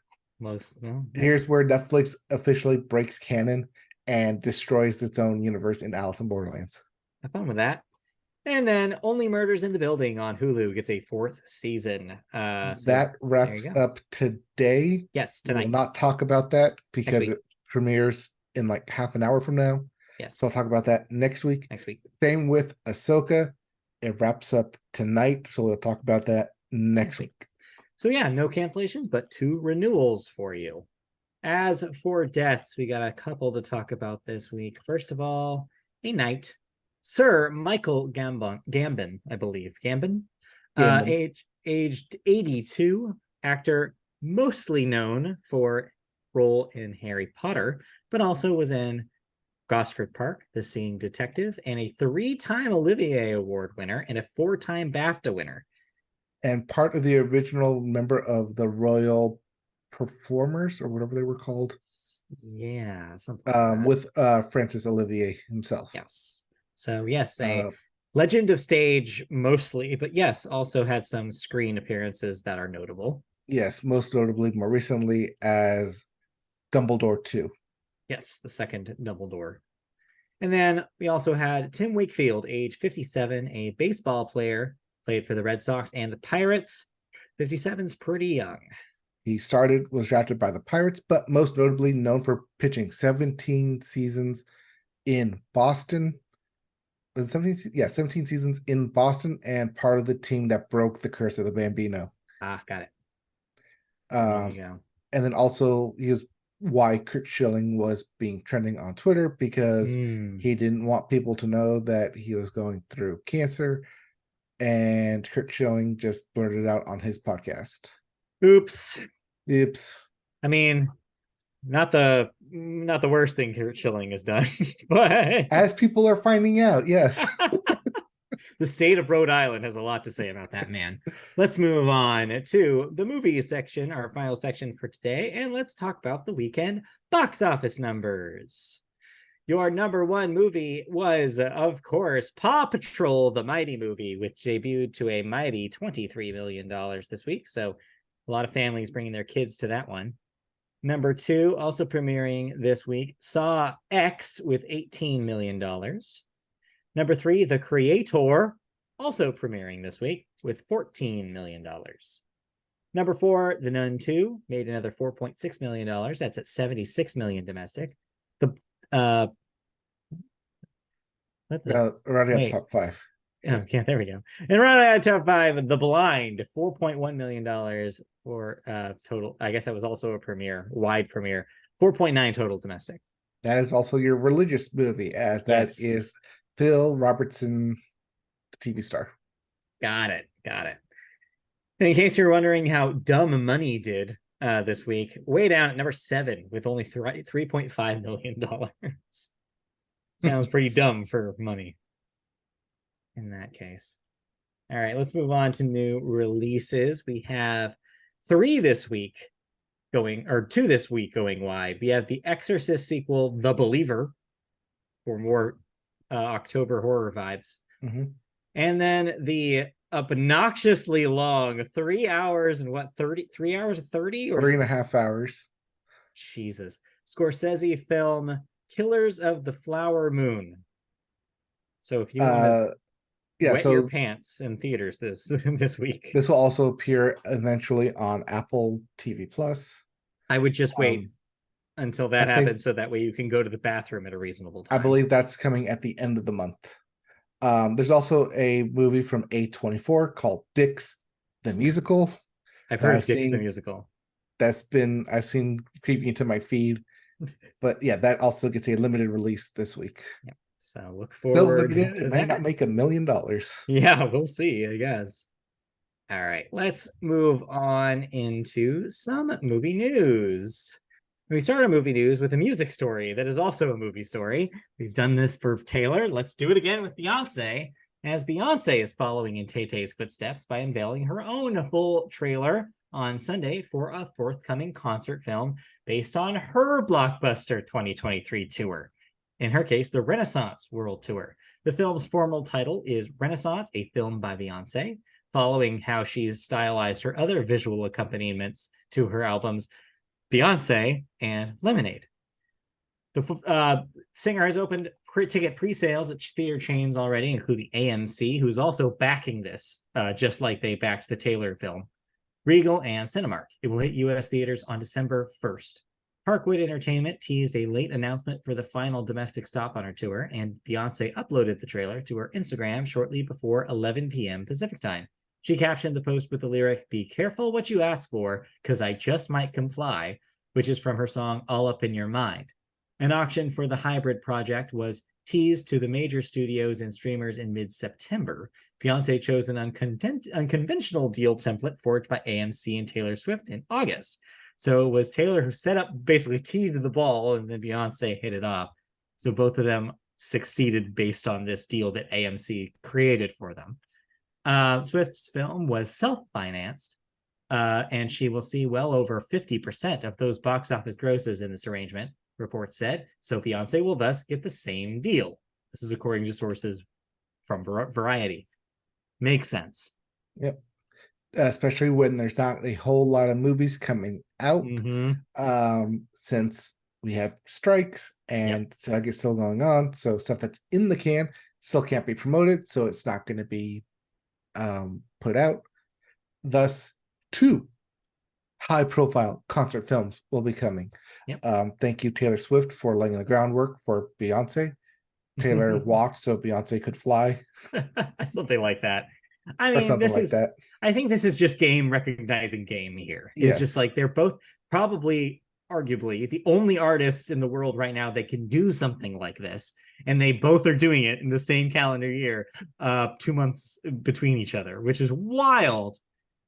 here's where Netflix officially breaks canon and destroys its own universe in Alice in Borderlands. Have fun with that. And then Only Murders in the Building on Hulu gets a 4th season. That wraps up today. Yes, tonight. We'll not talk about that because it premieres in like half an hour from now. Yes. So I'll talk about that next week. Next week. Same with Ahsoka. It wraps up tonight. So we'll talk about that next week. So yeah, no cancellations, but 2 renewals for you. As for deaths, we got a couple to talk about this week. First of all, a knight. Sir Michael Gambon, I believe. Gambon? Aged 82, actor mostly known for role in Harry Potter, but also was in Gosford Park, The Seeing Detective, and a 3-time Olivier Award winner and a 4-time BAFTA winner. And part of the original member of the Royal Performers, or whatever they were called. Yeah, something like that. With Francis Olivier himself. Yes. So yes, a legend of stage mostly, but yes, also had some screen appearances that are notable. Yes, most notably, more recently as Dumbledore 2. Yes, the second Dumbledore. And then we also had Tim Wakefield, age 57, a baseball player, played for the Red Sox and the Pirates. 57's pretty young. He was drafted by the Pirates, but most notably known for pitching 17 seasons in Boston. Was it 17? Yeah, 17 seasons in Boston and part of the team that broke the curse of the Bambino. Ah, got it. There you go. And then also he was why Curt Schilling was being trending on Twitter because he didn't want people to know that he was going through cancer. And Curt Schilling just blurted out on his podcast. Oops. I mean, not the worst thing Curt Schilling has done, but as people are finding out, yes. The state of Rhode Island has a lot to say about that man. Let's move on to the movie section, our final section for today, and let's talk about the weekend box office numbers. Your number one movie was, of course, Paw Patrol, the Mighty movie, which debuted to a mighty $23 million this week. So a lot of families bringing their kids to that one. Number two, also premiering this week, Saw X with $18 million. Number three, The Creator, also premiering this week with $14 million. Number four, The Nun 2 made another $4.6 million. That's at $76 million domestic. Rounding out top five. Yeah. Okay, there we go. And rounding out top five, The Blind, $4.1 million for total. I guess that was also a wide premiere. 4.9 total domestic. That is also your religious movie, as that is Phil Robertson, the TV star. Got it. In case you're wondering how Dumb Money did this week, way down at number 7 with only $3.5 million. Sounds pretty dumb for money in that case. All right, let's move on to new releases. We have 2 this week going wide. We have the Exorcist sequel, The Believer, for more October horror vibes. And then the obnoxiously long 3 hours and 3 hours 30 or 3.5 hours. Jesus. Scorsese film Killers of the Flower Moon. So if you want to wet your pants in theaters this week. This will also appear eventually on Apple TV Plus. I would just wait until that happens so that way you can go to the bathroom at a reasonable time. I believe that's coming at the end of the month. There's also a movie from A24 called Dix the Musical. I've heard of Dix the Musical. I've seen creeping into my feed. But yeah, that also gets a limited release this week. Yeah. So look forward to it might not make $1 million. Yeah, we'll see, I guess. All right, let's move on into some movie news. We start our movie news with a music story that is also a movie story. We've done this for Taylor. Let's do it again with Beyoncé, as Beyoncé is following in Tay-Tay's footsteps by unveiling her own full trailer on Sunday for a forthcoming concert film based on her blockbuster 2023 tour. In her case, the Renaissance World Tour. The film's formal title is Renaissance, a film by Beyoncé, following how she's stylized her other visual accompaniments to her albums, Beyoncé and Lemonade. The singer has opened ticket pre-sales at theater chains already, including AMC, who's also backing this, just like they backed the Taylor film, Regal, and Cinemark. It will hit U.S. theaters on December 1st. Parkwood Entertainment teased a late announcement for the final domestic stop on her tour, and Beyoncé uploaded the trailer to her Instagram shortly before 11 p.m. Pacific time. She captioned the post with the lyric, "Be careful what you ask for, because I just might comply," which is from her song All Up in Your Mind. An auction for the hybrid project was teased to the major studios and streamers in mid-September. Beyoncé chose an unconventional deal template forged by AMC and Taylor Swift in August. So it was Taylor who set up, basically teed the ball, and then Beyoncé hit it off. So both of them succeeded based on this deal that AMC created for them. Swift's film was self-financed, and she will see well over 50% of those box office grosses in this arrangement, reports said. So Beyoncé will thus get the same deal. This is according to sources from Variety. Makes sense. Yep. Especially when there's not a whole lot of movies coming out, since we have strikes and SAG is still going on. So stuff that's in the can still can't be promoted. So it's not going to be put out. Thus, 2 high-profile concert films will be coming. Thank you, Taylor Swift, for laying the groundwork for Beyonce. Taylor walked so Beyonce could fly. Something like that. I mean, I think this is just game recognizing game here. It's just like they're both probably, arguably, the only artists in the world right now that can do something like this. And they both are doing it in the same calendar year, 2 months between each other, which is wild.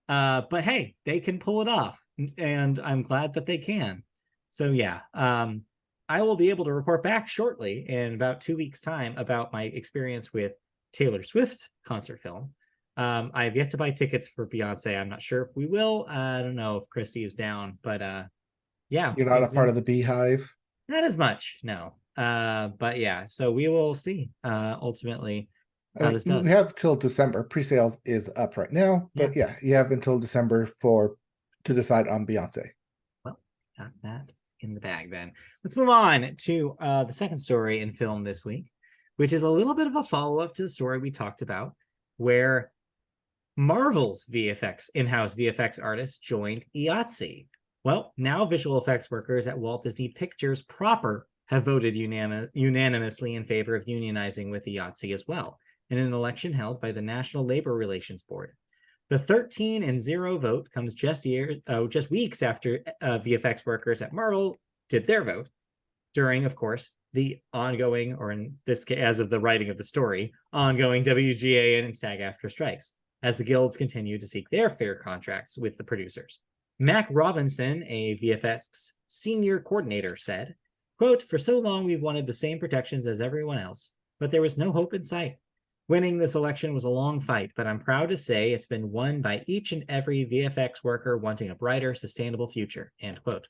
But hey, they can pull it off. And I'm glad that they can. So yeah, I will be able to report back shortly in about 2 weeks' time about my experience with Taylor Swift's concert film. I have yet to buy tickets for Beyonce. I'm not sure if we will. I don't know if Christy is down, but yeah. You're not a part of the Beehive? Not as much, no. But yeah, so we will see ultimately how this does. We have till December. Pre-sales is up right now, but yeah, you have until December to decide on Beyonce. Well, got that in the bag then. Let's move on to the second story in film this week, which is a little bit of a follow-up to the story we talked about, where Marvel's in-house VFX artists joined IATSE. Well, now visual effects workers at Walt Disney Pictures proper have voted unanimously in favor of unionizing with IATSE as well, in an election held by the National Labor Relations Board. The 13-0 vote comes just weeks after VFX workers at Marvel did their vote, during, of course, the ongoing, or in this case, as of the writing of the story, ongoing WGA and SAG-AFTRA strikes, as the guilds continue to seek their fair contracts with the producers. Mac Robinson, a VFX senior coordinator, said, quote, "For so long we've wanted the same protections as everyone else, but there was no hope in sight. Winning this election was a long fight, but I'm proud to say it's been won by each and every VFX worker wanting a brighter, sustainable future," end quote.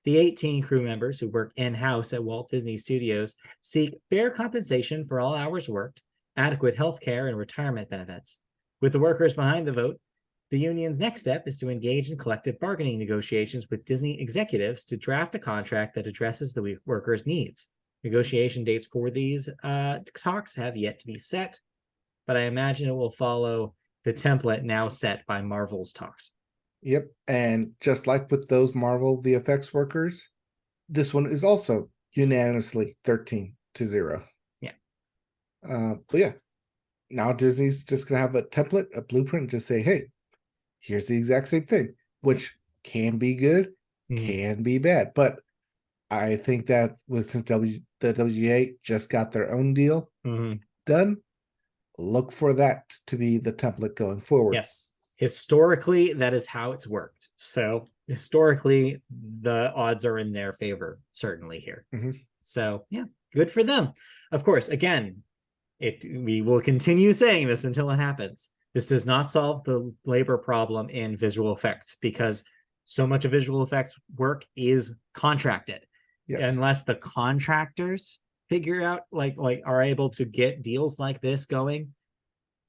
The 18 crew members who work in-house at Walt Disney Studios seek fair compensation for all hours worked, adequate health care, and retirement benefits. With the workers behind the vote, the union's next step is to engage in collective bargaining negotiations with Disney executives to draft a contract that addresses the workers' needs. Negotiation dates for these talks have yet to be set, but I imagine it will follow the template now set by Marvel's talks. Yep, and just like with those Marvel VFX workers, this one is also unanimously 13-0. Yeah. But yeah, now Disney's just going to have a template, a blueprint, and just say, hey, here's the exact same thing, which can be good, can be bad. But I think that since the WGA just got their own deal done, look for that to be the template going forward. Yes. Historically, that is how it's worked. So historically, the odds are in their favor, certainly here. So yeah, good for them. Of course, again, we will continue saying this until it happens. This does not solve the labor problem in visual effects, because so much of visual effects work is contracted. Unless the contractors figure out, are able to get deals like this going,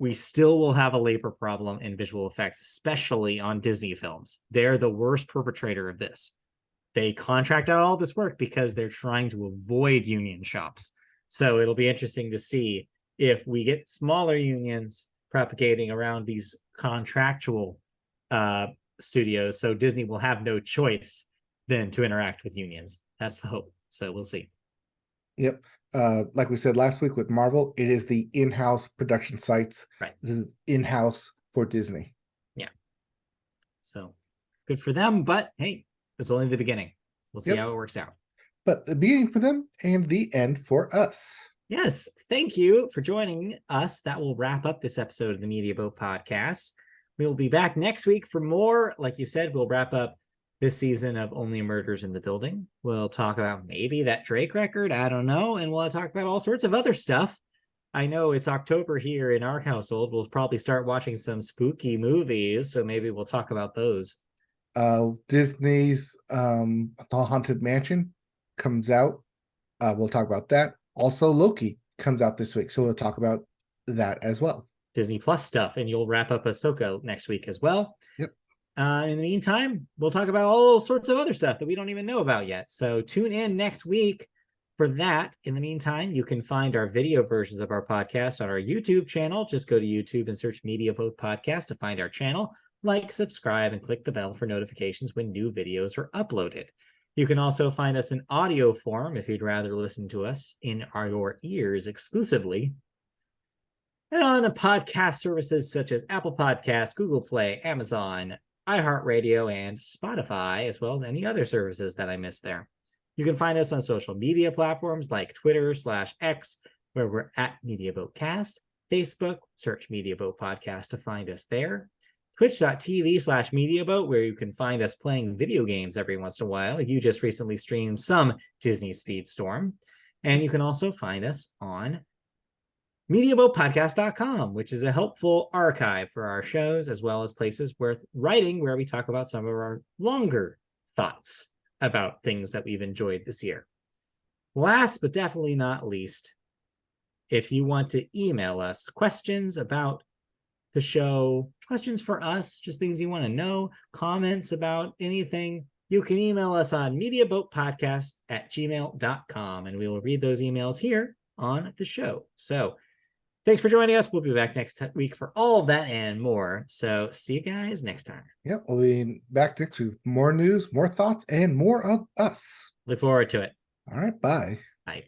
we still will have a labor problem in visual effects, especially on Disney films. They're the worst perpetrator of this. They contract out all this work because they're trying to avoid union shops. So it'll be interesting to see if we get smaller unions propagating around these contractual studios. So Disney will have no choice then to interact with unions. That's the hope. So we'll see. Yep. Like we said last week with Marvel, it is the in-house production sites. Right. This is in-house for Disney. Yeah. So good for them, but hey, it's only the beginning. We'll see how it works out. But the beginning for them and the end for us. Yes. Thank you for joining us. That will wrap up this episode of the Media Boat Podcast. We will be back next week for more. Like you said, we'll wrap up this season of Only Murders in the Building. We'll talk about maybe that Drake record. I don't know. And we'll talk about all sorts of other stuff. I know it's October here in our household. We'll probably start watching some spooky movies. So maybe we'll talk about those. Disney's The Haunted Mansion comes out. We'll talk about that. Also, Loki comes out this week. So we'll talk about that as well. Disney Plus stuff. And you'll wrap up Ahsoka next week as well. Yep. In the meantime, we'll talk about all sorts of other stuff that we don't even know about yet. So tune in next week for that. In the meantime, you can find our video versions of our podcast on our YouTube channel. Just go to YouTube and search Media Boat Podcast to find our channel. Like, subscribe, and click the bell for notifications when new videos are uploaded. You can also find us in audio form if you'd rather listen to us in your ears exclusively. And on the podcast services such as Apple Podcasts, Google Play, Amazon, iHeartRadio, and Spotify, as well as any other services that I missed there. You can find us on social media platforms like Twitter/X, where we're at MediaBoatCast, Facebook, search MediaBoat Podcast to find us there, twitch.tv/MediaBoat, where you can find us playing video games every once in a while. You just recently streamed some Disney Speedstorm. And you can also find us on MediaBoatPodcast.com, which is a helpful archive for our shows, as well as places worth writing where we talk about some of our longer thoughts about things that we've enjoyed this year. Last but definitely not least, if you want to email us questions about the show, questions for us, just things you want to know, comments about anything, you can email us on mediaboatpodcast@gmail.com, and we will read those emails here on the show. So thanks for joining us. We'll be back next week for all that and more. So see you guys next time. Yep, we'll be back next week with more news, more thoughts, and more of us. Look forward to it. All right, bye. Bye.